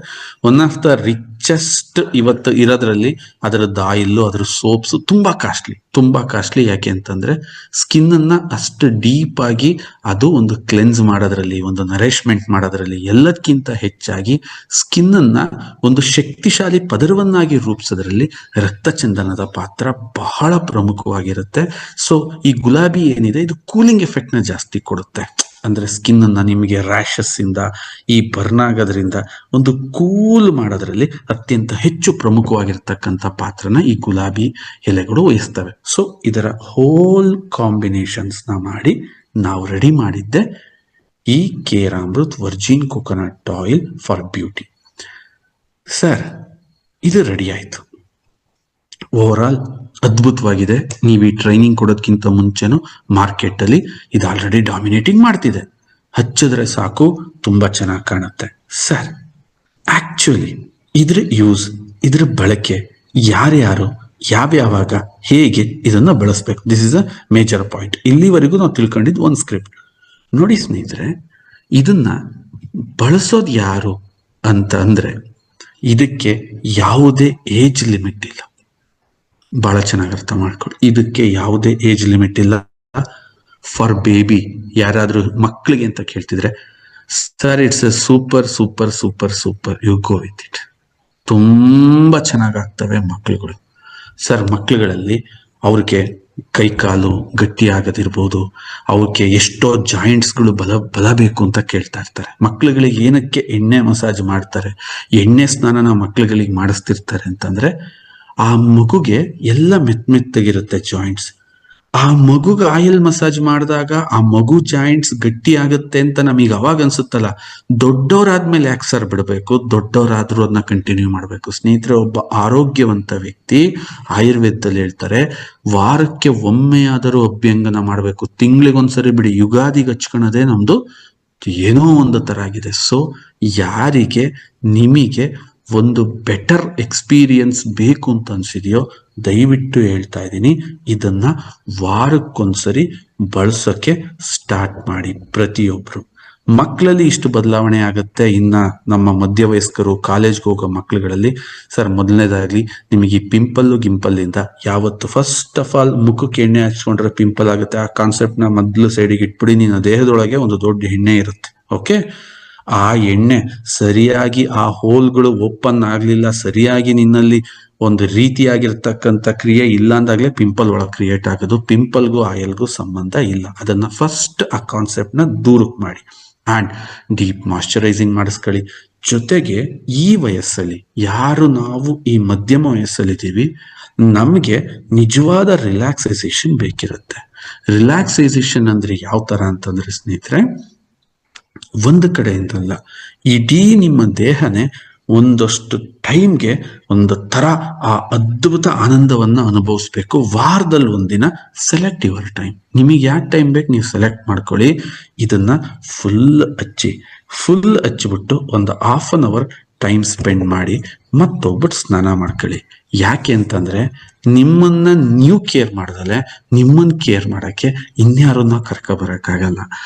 ಒನ್ ಆಫ್ ದ ರಿಚೆಸ್ಟ್ ಇವತ್ತು ಇರೋದ್ರಲ್ಲಿ ಅದರದ್ದು ಆಯಿಲ್ಲು, ಅದ್ರ ಸೋಪ್ಸ್ ತುಂಬಾ ಕಾಸ್ಟ್ಲಿ. ಯಾಕೆ ಅಂತಂದ್ರೆ ಸ್ಕಿನ್ ಅನ್ನ ಅಷ್ಟು ಡೀಪ್ ಆಗಿ ಅದು ಒಂದು ಕ್ಲೆನ್ಸ್ ಮಾಡೋದ್ರಲ್ಲಿ, ಒಂದು ನರಿಶ್ಮೆಂಟ್ ಮಾಡೋದ್ರಲ್ಲಿ, ಎಲ್ಲದಕ್ಕಿಂತ ಹೆಚ್ಚಾಗಿ ಸ್ಕಿನ್ ಅನ್ನ ಒಂದು ಶಕ್ತಿಶಾಲಿ ಪದರವನ್ನಾಗಿ ರೂಪಿಸೋದ್ರಲ್ಲಿ ರಕ್ತ ಚಂದನದ ಪಾತ್ರ ಬಹಳ ಪ್ರಮುಖವಾಗಿರುತ್ತೆ. ಸೊ ಈ ಗುಲಾಬಿ ಏನಿದೆ ಇದು ಕೂಲಿಂಗ್ ಎಫೆಕ್ಟ್ ನ ಜಾಸ್ತಿ ಕೊಡುತ್ತೆ. ಅಂದ್ರೆ ಸ್ಕಿನ್ ಅನ್ನ ನಿಮಗೆ ರ್ಯಾಷಸ್ ಇಂದ, ಈ ಬರ್ನ್ ಆಗೋದ್ರಿಂದ ಒಂದು ಕೂಲ್ ಮಾಡೋದ್ರಲ್ಲಿ ಅತ್ಯಂತ ಹೆಚ್ಚು ಪ್ರಮುಖವಾಗಿರ್ತಕ್ಕಂಥ ಪಾತ್ರನ ಈ ಗುಲಾಬಿ ಎಲೆಗಳು ವಹಿಸ್ತವೆ. ಸೊ ಇದರ ಹೋಲ್ ಕಾಂಬಿನೇಷನ್ಸ್ ನ ಮಾಡಿ ನಾವು ರೆಡಿ ಮಾಡಿದ್ದೆ ಈ Keramrut virgin coconut oil for beauty. Sir, ಇದು ರೆಡಿ ಆಯ್ತು. ಓವರ್ ಆಲ್ ಅದ್ಭುತವಾಗಿದೆ. ನೀವು ಈ ಟ್ರೈನಿಂಗ್ ಕೊಡೋದಕ್ಕಿಂತ ಮುಂಚೆನು ಮಾರ್ಕೆಟ್ ಅಲ್ಲಿ ಇದು ಆಲ್ರೆಡಿ ಡಾಮಿನೇಟಿಂಗ್ ಮಾಡ್ತಿದೆ. ಹಚ್ಚಿದ್ರೆ ಸಾಕು, ತುಂಬಾ ಚೆನ್ನಾಗಿ ಕಾಣುತ್ತೆ. ಸರ್, ಆಕ್ಚುಲಿ ಇದ್ರ ಯೂಸ್, ಇದ್ರ ಬಳಕೆ ಯಾರ್ಯಾರು ಯಾವ್ಯಾವಾಗ ಹೇಗೆ ಇದನ್ನ ಬಳಸಬೇಕು, this is a major point. ಇಲ್ಲಿವರೆಗೂ ನಾವು ತಿಳ್ಕೊಂಡಿದ್ದು ಒಂದು ಸ್ಕ್ರಿಪ್ಟ್. ನೋಡಿ ಸ್ನೇಹಿತರೆ, ಇದನ್ನ ಬಳಸೋದು ಯಾರು ಅಂತ ಅಂದ್ರೆ ಇದಕ್ಕೆ ಯಾವುದೇ ಏಜ್ ಲಿಮಿಟ್ ಇಲ್ಲ. ಬಹಳ ಚೆನ್ನಾಗಿ ಅರ್ಥ ಮಾಡ್ಕೊಳ್ಳಿ, ಇದಕ್ಕೆ ಯಾವುದೇ ಏಜ್ ಲಿಮಿಟ್ ಇಲ್ಲ. ಫಾರ್ ಬೇಬಿ, ಯಾರಾದ್ರೂ ಮಕ್ಕಳಿಗೆ ಅಂತ ಕೇಳ್ತಿದ್ರೆ, sir it's a super super super super, you go with it. ತುಂಬಾ ಚೆನ್ನಾಗಾಗ್ತವೆ ಮಕ್ಕಳುಗಳು. ಸರ್, ಮಕ್ಕಳುಗಳಲ್ಲಿ ಅವ್ರಿಗೆ ಕೈ ಕಾಲು ಗಟ್ಟಿ ಆಗದಿರ್ಬೋದು, ಅವ್ರಿಗೆ ಎಷ್ಟೋ ಜಾಯಿಂಟ್ಸ್ಗಳು ಬಲ ಬೇಕು ಅಂತ ಕೇಳ್ತಾ ಇರ್ತಾರೆ. ಮಕ್ಕಳುಗಳಿಗೆ ಏನಕ್ಕೆ ಎಣ್ಣೆ ಮಸಾಜ್ ಮಾಡ್ತಾರೆ, ಎಣ್ಣೆ ಸ್ನಾನನ ಮಕ್ಕಳುಗಳಿಗೆ ಮಾಡಿಸ್ತಿರ್ತಾರೆ ಅಂತಂದ್ರೆ ಆ ಮಗುಗೆ ಎಲ್ಲ ಮೆತ್ತಗಿರುತ್ತೆ ಜಾಯಿಂಟ್ಸ್. ಆ ಮಗುಗೆ ಆಯಿಲ್ ಮಸಾಜ್ ಮಾಡಿದಾಗ ಆ ಮಗು ಜಾಯಿಂಟ್ಸ್ ಗಟ್ಟಿ ಆಗುತ್ತೆ ಅಂತ ನಮಗೆ ಅವಾಗ ಅನ್ಸುತ್ತಲ್ಲ. ದೊಡ್ಡವರಾದ್ಮೇಲೆ ಯಾಕೆ ಸರ್ ಬಿಡಬೇಕು, ದೊಡ್ಡವರಾದ್ರೂ ಅದನ್ನ ಕಂಟಿನ್ಯೂ ಮಾಡಬೇಕು. ಸ್ನೇಹಿತರೆ, ಒಬ್ಬ ಆರೋಗ್ಯವಂತ ವ್ಯಕ್ತಿ ಆಯುರ್ವೇದದಲ್ಲಿ ಹೇಳ್ತಾರೆ, ವಾರಕ್ಕೆ ಒಮ್ಮೆಯಾದರೂ ಅಭ್ಯಂಗನ ಮಾಡಬೇಕು. ತಿಂಗಳಿಗೊಂದ್ಸರಿ ಬಿಡಿ, ಯುಗಾದಿಗೆ ಹಚ್ಕೊಳೋದೇ ನಮ್ದು ಏನೋ ಒಂದು ತರ ಆಗಿದೆ. ಸೊ ಯಾರಿಗೆ ನಿಮಗೆ ಒಂದು ಬೆಟರ್ ಎಕ್ಸ್ಪೀರಿಯನ್ಸ್ ಬೇಕು ಅಂತ ಅನ್ಸಿದೆಯೋ ದಯವಿಟ್ಟು ಹೇಳ್ತಾ ಇದ್ದೀನಿ, ಇದನ್ನ ವಾರಕ್ಕೊಂದ್ಸರಿ ಬಳಸೋಕೆ ಸ್ಟಾರ್ಟ್ ಮಾಡಿ ಪ್ರತಿಯೊಬ್ರು. ಮಕ್ಕಳಲ್ಲಿ ಇಷ್ಟು ಬದಲಾವಣೆ ಆಗುತ್ತೆ. ಇನ್ನ ನಮ್ಮ ಮಧ್ಯವಯಸ್ಕರು, ಕಾಲೇಜ್ಗೆ ಹೋಗೋ ಮಕ್ಕಳುಗಳಲ್ಲಿ, ಸರ್ ಮೊದಲನೇದಾಗ್ಲಿ ನಿಮಗೆ ಈ ಗಿಂಪಲ್ ಇಂದ ಯಾವತ್ತು ಫಸ್ಟ್ ಆಫ್ ಆಲ್ ಮುಖಕ್ಕೆ ಎಣ್ಣೆ ಹಚ್ಕೊಂಡ್ರೆ ಪಿಂಪಲ್ ಆಗುತ್ತೆ, ಆ ಕಾನ್ಸೆಪ್ಟ್ ನ ಮೊದಲು ಸೈಡಿಗೆ ಇಟ್ಬಿಡಿ. ನಿನ್ನ ದೇಹದೊಳಗೆ ಒಂದು ದೊಡ್ಡ ಎಣ್ಣೆ ಇರುತ್ತೆ, ಓಕೆ? ಆ ಎಣ್ಣೆ ಸರಿಯಾಗಿ ಆ ಹೋಲ್ಗಳು ಓಪನ್ ಆಗ್ಲಿಲ್ಲ, ಸರಿಯಾಗಿ ನಿನ್ನಲ್ಲಿ ಒಂದು ರೀತಿಯಾಗಿರ್ತಕ್ಕಂಥ ಕ್ರಿಯೆ ಇಲ್ಲ ಅಂದಾಗ್ಲೇ ಪಿಂಪಲ್ ಒಳಗೆ ಕ್ರಿಯೇಟ್ ಆಗೋದು. ಪಿಂಪಲ್ಗೂ ಆಯಿಲ್ಗೂ ಸಂಬಂಧ ಇಲ್ಲ. ಅದನ್ನ ಫಸ್ಟ್ ಆ ಕಾನ್ಸೆಪ್ಟ್ ನ ದೂರಕ್ಕೆ ಮಾಡಿ ಅಂಡ್ ಡೀಪ್ ಮಾಯಿಶ್ಚರೈಸಿಂಗ್ ಮಾಡಿಸ್ಕೊಳ್ಳಿ. ಜೊತೆಗೆ ಈ ವಯಸ್ಸಲ್ಲಿ ಯಾರು ನಾವು ಈ ಮಧ್ಯಮ ವಯಸ್ಸಲ್ಲಿದ್ದೀವಿ, ನಮಗೆ ನಿಜವಾದ ರಿಲ್ಯಾಕ್ಸೈಸೇಷನ್ ಬೇಕಿರುತ್ತೆ. ರಿಲ್ಯಾಕ್ಸೈಸೇಷನ್ ಅಂದ್ರೆ ಯಾವ ತರ ಅಂತಂದ್ರೆ ಸ್ನೇಹಿತರೆ, ಒಂದು ಕಡೆಯಿಂದಲ್ಲ, ಇಡೀ ನಿಮ್ಮ ದೇಹನೇ ಒಂದಷ್ಟು ಟೈಮ್ಗೆ ಒಂದು ತರ ಆ ಅದ್ಭುತ ಆನಂದವನ್ನ ಅನುಭವಿಸ್ಬೇಕು. ವಾರದಲ್ಲಿ ಒಂದಿನ ಸೆಲೆಕ್ಟ್ ಯುವರ್ ಟೈಮ್. ನಿಮಗೆ ಯಾವ ಟೈಮ್ ಬೇಕು ನೀವು ಸೆಲೆಕ್ಟ್ ಮಾಡ್ಕೊಳ್ಳಿ. ಇದನ್ನ ಫುಲ್ ಹಚ್ಚಿಬಿಟ್ಟು ಒಂದು half an hour time spend ಮಾಡಿ ಮತ್ತೊಬ್ಬಟ್ಟು ಸ್ನಾನ ಮಾಡ್ಕೊಳ್ಳಿ. ಯಾಕೆ ಅಂತಂದ್ರೆ ನಿಮ್ಮನ್ನ ನೀವು ಕೇರ್ ಮಾಡ್ದಲೆ ನಿಮ್ಮನ್ನ ಕೇರ್ ಮಾಡಕ್ಕೆ ಇನ್ಯಾರನ್ನ ಬರಕ್ಕಾಗಲ್ಲ.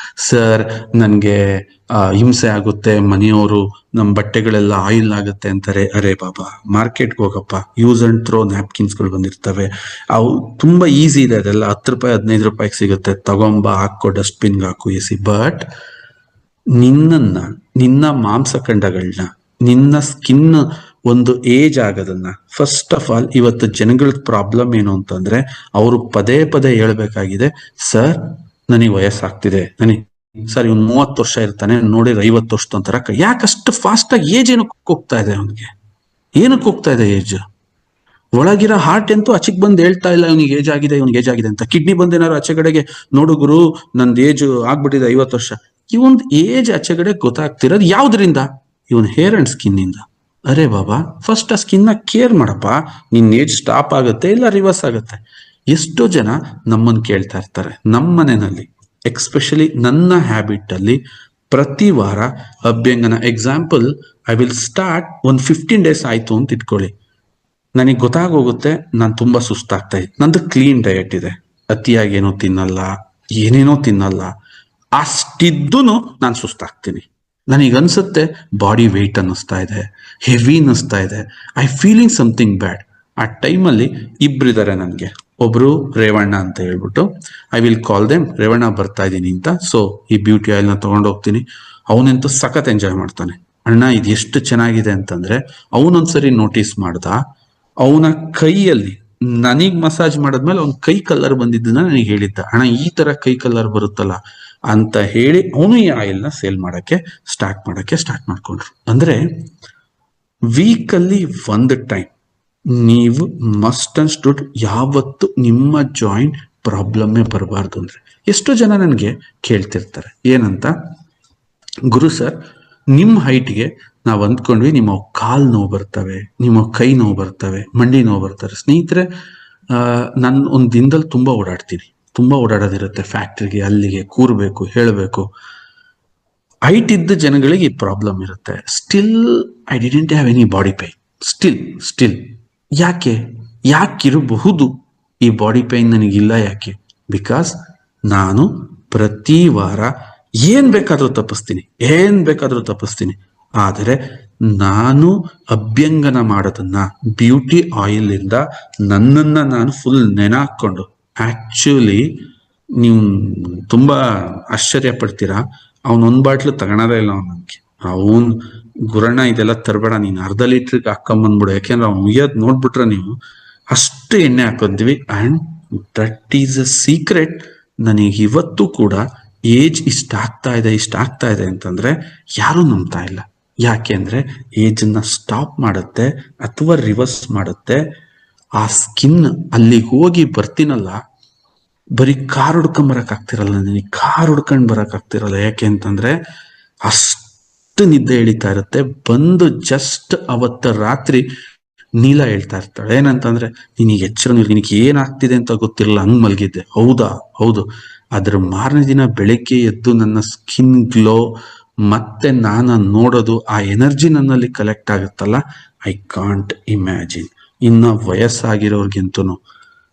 ಸರ್, ನನ್ಗೆ ಹಿಂಸೆ ಆಗುತ್ತೆ, ಮನೆಯವರು ನಮ್ಮ ಬಟ್ಟೆಗಳೆಲ್ಲ ಆಯಿಲ್ ಆಗುತ್ತೆ ಅಂತಾರೆ. ಅರೆ ಬಾಬಾ, ಮಾರ್ಕೆಟ್ಗೆ ಹೋಗಪ್ಪ, ಯೂಸ್ ಅಂಡ್ ಥ್ರೋ ನ್ಯಾಪ್ಕಿನ್ಸ್ಗಳು ಬಂದಿರ್ತವೆ, ಅವು ತುಂಬಾ ಈಸಿ ಇದೆ. ಅದೆಲ್ಲ 10 ರೂಪಾಯಿ 15 ರೂಪಾಯಿಗೆ ಸಿಗುತ್ತೆ, ತಗೊಂಬ, ಹಾಕೋ, ಡಸ್ಟ್ಬಿನ್ಗೆ ಹಾಕು, ಎಸಿ. ಬಟ್ ನಿನ್ನ ಮಾಂಸಖಂಡಗಳನ್ನ, ನಿನ್ನ ಸ್ಕಿನ್ ಒಂದು ಏಜ್ ಆಗೋದನ್ನ, ಫಸ್ಟ್ ಆಫ್ ಆಲ್ ಇವತ್ತು ಜನಗಳ ಪ್ರಾಬ್ಲಮ್ ಏನು ಅಂತಂದ್ರೆ ಅವರು ಪದೇ ಹೇಳ್ಬೇಕಾಗಿದೆ, ಸರ್ ನನಗೆ ವಯಸ್ಸಾಗ್ತಿದೆ, ನನಗೆ ಸರ್ ಇವ್ನು 30 ವರ್ಷ ಇರ್ತಾನೆ, ನೋಡಿದ್ರೆ 50 ವರ್ಷದ ಒಂಥರ ಯಾಕಷ್ಟು ಫಾಸ್ಟ್ ಆಗಿ ಏಜ್ ಏನಕ್ಕೆ ಹೋಗ್ತಾ ಇದೆ ಅವನಿಗೆ? ಏನಕ್ಕೆ ಹೋಗ್ತಾ ಇದೆ ಏಜ್? ಒಳಗಿರೋ ಹಾರ್ಟ್ ಅಂತೂ ಆಚೆಗೆ ಬಂದು ಹೇಳ್ತಾ ಇಲ್ಲ ಇವನಿಗೆ ಏಜ್ ಆಗಿದೆ, ಇವನಿಗೆ ಏಜ್ ಆಗಿದೆ ಅಂತ. ಕಿಡ್ನಿ ಬಂದೇನಾರು ಆಚೆ ಕಡೆಗೆ ನೋಡು ಗುರು ನಂದು ಏಜ್ ಆಗ್ಬಿಟ್ಟಿದೆ 50 ವರ್ಷ. ಇವನ್ ಏಜ್ ಆಚೆ ಕಡೆ ಗೊತ್ತಾಗ್ತಿರೋದು ಯಾವ್ದ್ರಿಂದ? ಇವನ್ ಹೇರ್ ಅಂಡ್ ಸ್ಕಿನ್ ಇಂದ. ಅರೆ ಬಾಬಾ, ಫಸ್ಟ್ ಆ ಸ್ಕಿನ್ ನ ಕೇರ್ ಮಾಡಪ್ಪ, ನಿನ್ ಏಜ್ ಸ್ಟಾಪ್ ಆಗುತ್ತೆ ಇಲ್ಲ ರಿವರ್ಸ್ ಆಗುತ್ತೆ. ಎಷ್ಟೋ ಜನ ನಮ್ಮನ್ನು ಕೇಳ್ತಾ ಇರ್ತಾರೆ, ನಮ್ಮ ಮನೆಯಲ್ಲಿ ಎಕ್ಸ್ಪೆಷಲಿ ನನ್ನ ಹ್ಯಾಬಿಟ್ ಅಲ್ಲಿ ಪ್ರತಿ ವಾರ ಅಭ್ಯಂಗನ. ಎಕ್ಸಾಂಪಲ್, ಐ ವಿಲ್ ಸ್ಟಾರ್ಟ್ ಒಂದು 15 days ಆಯ್ತು ಅಂತ ಇಟ್ಕೊಳ್ಳಿ. ನನಗೆ ಗೊತ್ತಾಗೋಗುತ್ತೆ ನಾನು ತುಂಬಾ ಸುಸ್ತಾಗ್ತಾ ಇತ್ತು. ನಂದು ಕ್ಲೀನ್ ಡಯಟ್ ಇದೆ, ಅತಿಯಾಗಿ ಏನೋ ತಿನ್ನಲ್ಲ, ಏನೇನೋ ತಿನ್ನಲ್ಲ. ಅಷ್ಟಿದ್ದು ನಾನು ಸುಸ್ತಾಗ್ತೀನಿ. ನನಗೆ ಅನ್ಸುತ್ತೆ ಬಾಡಿ ವೆಯ್ಟ್ ಅನ್ನಿಸ್ತಾ ಇದೆ, ಹೆವಿ ಅನ್ನಿಸ್ತಾ ಇದೆ, ಐ ಫೀಲಿಂಗ್ ಸಮಥಿಂಗ್ ಬ್ಯಾಡ್. ಆ ಟೈಮಲ್ಲಿ ಇಬ್ಬರಿದ್ದಾರೆ ನನಗೆ. ಒಬ್ರು ರೇವಣ್ಣ ಅಂತ ಹೇಳ್ಬಿಟ್ಟು, I will call them, Revanna ಬರ್ತಾ ಇದ್ದೀನಿ ಅಂತ. ಸೊ ಈ ಬ್ಯೂಟಿ ಆಯಿಲ್ನ ತಗೊಂಡು ಹೋಗ್ತೀನಿ. ಅವನಂತೂ ಸಖತ್ ಎಂಜಾಯ್ ಮಾಡ್ತಾನೆ. ಅಣ್ಣ ಇದು ಎಷ್ಟು ಚೆನ್ನಾಗಿದೆ ಅಂತಂದ್ರೆ, ಅವನೊಂದ್ಸರಿ ನೋಟಿಸ್ ಮಾಡ್ದ, ಅವನ ಕೈಯಲ್ಲಿ ನನಗ್ ಮಸಾಜ್ ಮಾಡಿದ್ಮೇಲೆ ಅವ್ನ ಕೈ ಕಲರ್ ಬಂದಿದ್ದನ್ನ ನನಗೆ ಹೇಳಿದ್ದ, ಅಣ್ಣ ಈ ತರ ಕೈ ಕಲರ್ ಬರುತ್ತಲ್ಲ ಅಂತ ಹೇಳಿ ಅವನು ಈ ಆಯಿಲ್ನ ಸೇಲ್ ಮಾಡಕ್ಕೆ ಸ್ಟಾರ್ಟ್ ಮಾಡ್ಕೊಂಡ್ರು. ಅಂದ್ರೆ ವೀಕಲ್ಲಿ ಒಂದು ಟೈಮ್ ನೀವು ಮಸ್ಟ್ ಅಂಡ್ ಸ್ಟುಡ್ ಯಾವತ್ತು ನಿಮ್ಮ ಜಾಯಿಂಟ್ ಪ್ರಾಬ್ಲಮ್ಮೇ ಬರಬಾರ್ದು. ಅಂದ್ರೆ ಎಷ್ಟೋ ಜನ ನನಗೆ ಕೇಳ್ತಿರ್ತಾರೆ ಏನಂತ, ಗುರು ಸರ್ ನಿಮ್ಮ ಹೈಟ್ಗೆ ನಾವು ಅಂದ್ಕೊಂಡ್ವಿ ನಿಮ್ಮ ಕಾಲು ನೋವು ಬರ್ತವೆ, ನಿಮ್ಮ ಕೈ ನೋವು ಬರ್ತವೆ, ಮಂಡಿ ನೋವು ಬರ್ತಾರೆ. ಸ್ನೇಹಿತರೆ, ನಾನು ಒಂದು ದಿನದಲ್ಲಿ ತುಂಬಾ ಓಡಾಡೋದಿರುತ್ತೆ. ಫ್ಯಾಕ್ಟ್ರಿಗೆ ಅಲ್ಲಿಗೆ ಕೂರ್ಬೇಕು, ಹೇಳಬೇಕು. ಹೈಟ್ ಇದ್ದ ಜನಗಳಿಗೆ ಈ ಪ್ರಾಬ್ಲಮ್ ಇರುತ್ತೆ. Still I didn't have any body pain. Still ಯಾಕಿರಬಹುದು ಈ ಬಾಡಿ ಪೈನ್ ನನಗಿಲ್ಲ? ಯಾಕೆ? ಬಿಕಾಸ್ ನಾನು ಪ್ರತಿ ವಾರ ಏನ್ ಬೇಕಾದ್ರೂ ತಪ್ಪಿಸ್ತೀನಿ. ಆದರೆ ನಾನು ಅಭ್ಯಂಗನ ಮಾಡೋದನ್ನ, ಬ್ಯೂಟಿ ಆಯಿಲ್ ಇಂದ ನನ್ನನ್ನ ನಾನು ಫುಲ್ ನೆನಾಕೊಂಡು, ಆಕ್ಚುಲಿ ನೀವು ತುಂಬಾ ಆಶ್ಚರ್ಯ ಪಡ್ತೀರಾ, ಅವನ್ 1 ಬಾಟ್ಲು ತಗೊಳೋದೇ ಇಲ್ಲ ನನಗೆ. ಅವನ್ ಗುರಣ್ಣ ಇದೆಲ್ಲ ತರಬೇಡ, ನೀನ್ ಅರ್ಧ ಲೀಟ್ರಿಗೆ ಹಾಕೊಂಬಂದ್ಬಿಡು, ಯಾಕೆಂದ್ರೆ ಅವ್ನು ಮುಗಿಯೋದ್ ನೋಡ್ಬಿಟ್ರೆ ನೀವು ಅಷ್ಟು ಎಣ್ಣೆ ಹಾಕಿದ್ವಿ. And that is a secret. ನನಗೆ ಇವತ್ತು ಕೂಡ ಏಜ್ ಇಷ್ಟ ಆಗ್ತಾ ಇದೆ ಅಂತಂದ್ರೆ ಯಾರು ನಂಬ್ತಾ ಇಲ್ಲ. ಯಾಕೆ ಅಂದ್ರೆ ಏಜ್ ನ ಸ್ಟಾಪ್ ಮಾಡುತ್ತೆ ಅಥವಾ ರಿವರ್ಸ್ ಮಾಡುತ್ತೆ. ಆ ಸ್ಕಿನ್ ಅಲ್ಲಿಗೆ ಹೋಗಿ ಬರ್ತೀನಲ್ಲ, ಬರೀ ಕಾರ್ ಹುಡ್ಕೊಂಡ್ ಬರಕ್ ಆಗ್ತಿರಲ್ಲ. ಯಾಕೆ ಅಂತಂದ್ರೆ ಅಷ್ಟು ನಿದ್ದೆ ಎಳಿತಾ ಇರುತ್ತೆ. ಬಂದು ಜಸ್ಟ್ ಅವತ್ತ ರಾತ್ರಿ ನೀಲ ಹೇಳ್ತಾ ಇರ್ತಾಳೆ ಏನಂತಂದ್ರೆ, ನಿನಗೆ ಎಚ್ಚರ, ನಿನಗೆ ಏನಾಗ್ತಿದೆ ಅಂತ ಗೊತ್ತಿರಲ್ಲ, ಹಂಗ್ ಮಲಗಿದ್ದೆ. ಹೌದು. ಅದ್ರ ಮಾರನೇ ದಿನ ಬೆಳಗ್ಗೆ ಎದ್ದು ನನ್ನ ಸ್ಕಿನ್ ಗ್ಲೋ ಮತ್ತೆ ನಾನು ನೋಡೋದು, ಆ ಎನರ್ಜಿ ನನ್ನಲ್ಲಿ ಕಲೆಕ್ಟ್ ಆಗುತ್ತಲ್ಲ, ಐ ಕಾಂಟ್ ಇಮ್ಯಾಜಿನ್. ಇನ್ನ ವಯಸ್ಸಾಗಿರೋರ್ಗಿಂತೂ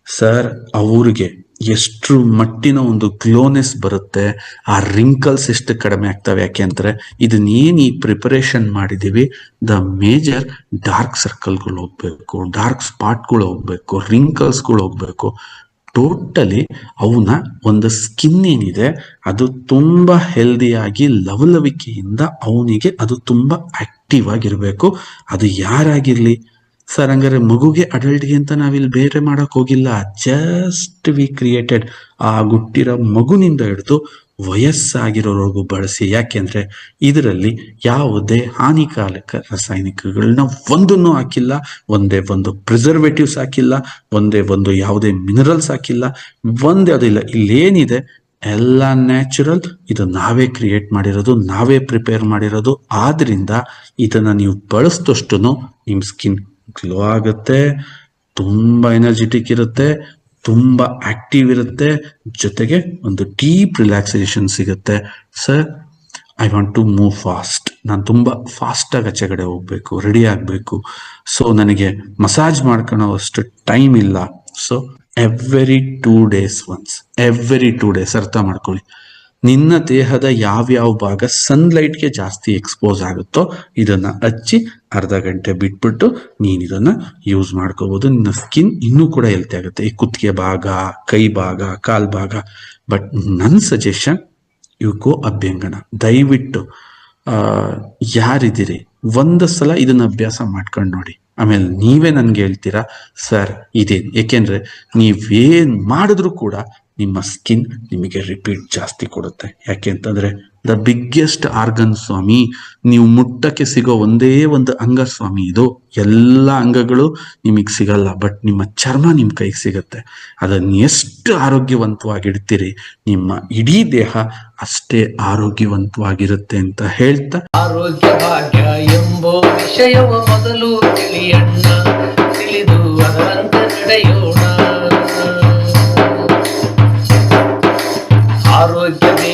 ಸರ್ ಅವ್ರಿಗೆ ಎಷ್ಟು ಮಟ್ಟಿನ ಒಂದು ಗ್ಲೋನೆಸ್ ಬರುತ್ತೆ, ಆ ರಿಂಕಲ್ಸ್ ಎಷ್ಟು ಕಡಿಮೆ ಆಗ್ತವೆ. ಯಾಕೆ ಅಂದ್ರೆ ಇದನ್ನೇನು ಈ ಪ್ರಿಪರೇಷನ್ ಮಾಡಿದೀವಿ, ದ ಮೇಜರ್ ಡಾರ್ಕ್ ಸರ್ಕಲ್ಗಳು ಹೋಗ್ಬೇಕು, ಡಾರ್ಕ್ ಸ್ಪಾಟ್ಗಳು ಹೋಗ್ಬೇಕು, ರಿಂಕಲ್ಸ್ಗಳು ಹೋಗ್ಬೇಕು. ಟೋಟಲಿ ಅವನ ಒಂದು ಸ್ಕಿನ್ ಏನಿದೆ ಅದು ತುಂಬಾ ಹೆಲ್ದಿಯಾಗಿ ಲವಲವಿಕೆಯಿಂದ ಅವನಿಗೆ ಅದು ತುಂಬಾ ಆಕ್ಟಿವ್ ಆಗಿರ್ಬೇಕು. ಅದು ಯಾರಾಗಿರ್ಲಿ ಸರ್. ಹಂಗಾರೆ ಮಗುಗೆ ಅಡಲ್ಟ್ಗೆ ಅಂತ ನಾವಿಲ್ಲಿ ಬೇರೆ ಮಾಡಕ್ ಹೋಗಿಲ್ಲ. ಜಸ್ಟ್ ವಿ ಕ್ರಿಯೇಟೆಡ್ ಆ ಹುಟ್ಟಿರೋ ಮಗುನಿಂದ ಹಿಡಿದು ವಯಸ್ಸಾಗಿರೋವರೆಗೂ ಬಳಸಿ. ಯಾಕೆಂದ್ರೆ ಇದರಲ್ಲಿ ಯಾವುದೇ ಹಾನಿಕಾರಕ ರಾಸಾಯನಿಕಗಳನ್ನ ಒಂದನ್ನು ಹಾಕಿಲ್ಲ, ಒಂದೇ ಒಂದು ಪ್ರಿಸರ್ವೇಟಿವ್ಸ್ ಹಾಕಿಲ್ಲ, ಒಂದೇ ಒಂದು ಯಾವುದೇ ಮಿನರಲ್ಸ್ ಹಾಕಿಲ್ಲ, ಒಂದೇ ಇಲ್ಲ. ಇಲ್ಲೇನಿದೆ ಎಲ್ಲ ನ್ಯಾಚುರಲ್. ಇದು ನಾವೇ ಕ್ರಿಯೇಟ್ ಮಾಡಿರೋದು, ನಾವೇ ಪ್ರಿಪೇರ್ ಮಾಡಿರೋದು. ಆದ್ರಿಂದ ಇದನ್ನ ನೀವು ಬಳಸಿದಷ್ಟು ನಿಮ್ ಸ್ಕಿನ್ ಗ್ಲೋ ಆಗುತ್ತೆ, ತುಂಬಾ ಎನರ್ಜೆಟಿಕ್ ಇರುತ್ತೆ, ತುಂಬಾ ಆಕ್ಟಿವ್ ಇರುತ್ತೆ, ಜೊತೆಗೆ ಒಂದು ಡೀಪ್ ರಿಲ್ಯಾಕ್ಸೇಷನ್ ಸಿಗುತ್ತೆ. Sir, I want to move fast. ನಾನು ತುಂಬಾ ಫಾಸ್ಟ್ ಆಗಿ ಆಚೆಗಡೆ ಹೋಗ್ಬೇಕು, ರೆಡಿ ಆಗ್ಬೇಕು. ಸೊ ನನಗೆ ಮಸಾಜ್ ಮಾಡ್ಕೊಳ್ಳೋ ಅಷ್ಟು ಟೈಮ್ ಇಲ್ಲ. So every 2 days once, every 2 days ಅರ್ಥ ಮಾಡ್ಕೊಳ್ಳಿ. ನಿನ್ನ ದೇಹದ ಯಾವ್ಯಾವ ಭಾಗ ಸನ್ಲೈಟ್ಗೆ ಜಾಸ್ತಿ ಎಕ್ಸ್ಪೋಸ್ ಆಗುತ್ತೋ ಇದನ್ನ ಹಚ್ಚಿ ಅರ್ಧ ಗಂಟೆ ಬಿಟ್ಬಿಟ್ಟು ನೀನ್ ಇದನ್ನ ಯೂಸ್ ಮಾಡ್ಕೋಬಹುದು. ನಿನ್ನ ಸ್ಕಿನ್ ಇನ್ನೂ ಕೂಡ ಹೆಲ್ತಿ ಆಗುತ್ತೆ. ಈ ಕುತ್ತಿಗೆ ಭಾಗ, ಕೈ ಭಾಗ, ಕಾಲ್ ಭಾಗ. ಬಟ್ ನನ್ನ ಸಜೆಷನ್, ಯು ಗೋ ಅಭ್ಯಂಗನ. ದಯವಿಟ್ಟು ಯಾರಿದ್ದೀರಿ ಒಂದು ಸಲ ಇದನ್ನ ಅಭ್ಯಾಸ ಮಾಡ್ಕೊಂಡು ನೋಡಿ. ಆಮೇಲೆ ನೀವೇ ನನ್ಗೆ ಹೇಳ್ತೀರಾ ಸರ್ ಇದೇನು, ಏಕೆಂದ್ರೆ ನೀವೇನ್ ಮಾಡಿದ್ರು ಕೂಡ ನಿಮ್ಮ ಸ್ಕಿನ್ ನಿಮಗೆ ರಿಪೀಟ್ ಜಾಸ್ತಿ ಕೊಡುತ್ತೆ. ಯಾಕೆ ಅಂತಂದ್ರೆ ದ ಬಿಗ್ಗೆಸ್ಟ್ ಆರ್ಗನ್ ಸ್ವಾಮಿ, ನೀವು ಮುಟ್ಟಕ್ಕೆ ಸಿಗೋ ಒಂದೇ ಒಂದು ಅಂಗ ಸ್ವಾಮಿ ಇದು. ಎಲ್ಲ ಅಂಗಗಳು ನಿಮಗೆ ಸಿಗಲ್ಲ, ಬಟ್ ನಿಮ್ಮ ಚರ್ಮ ನಿಮ್ಮ ಕೈಗೆ ಸಿಗತ್ತೆ. ಅದನ್ನು ಎಷ್ಟು ಆರೋಗ್ಯವಂತವಾಗಿಡ್ತೀರಿ, ನಿಮ್ಮ ಇಡೀ ದೇಹ ಅಷ್ಟೇ ಆರೋಗ್ಯವಂತವಾಗಿರುತ್ತೆ ಅಂತ ಹೇಳ್ತಾ,
ಆರೋಗ್ಯ ಭಾಗ್ಯ ಎಂಬೋ ವಿಷಯವ ಮೊದಲು ತಿಳಿಯಣ್ಣ, ತಿಳಿದು ಅದರಂತೆ ನಡೆಯೋಣ. ಆರೋಗ್ಯವೇ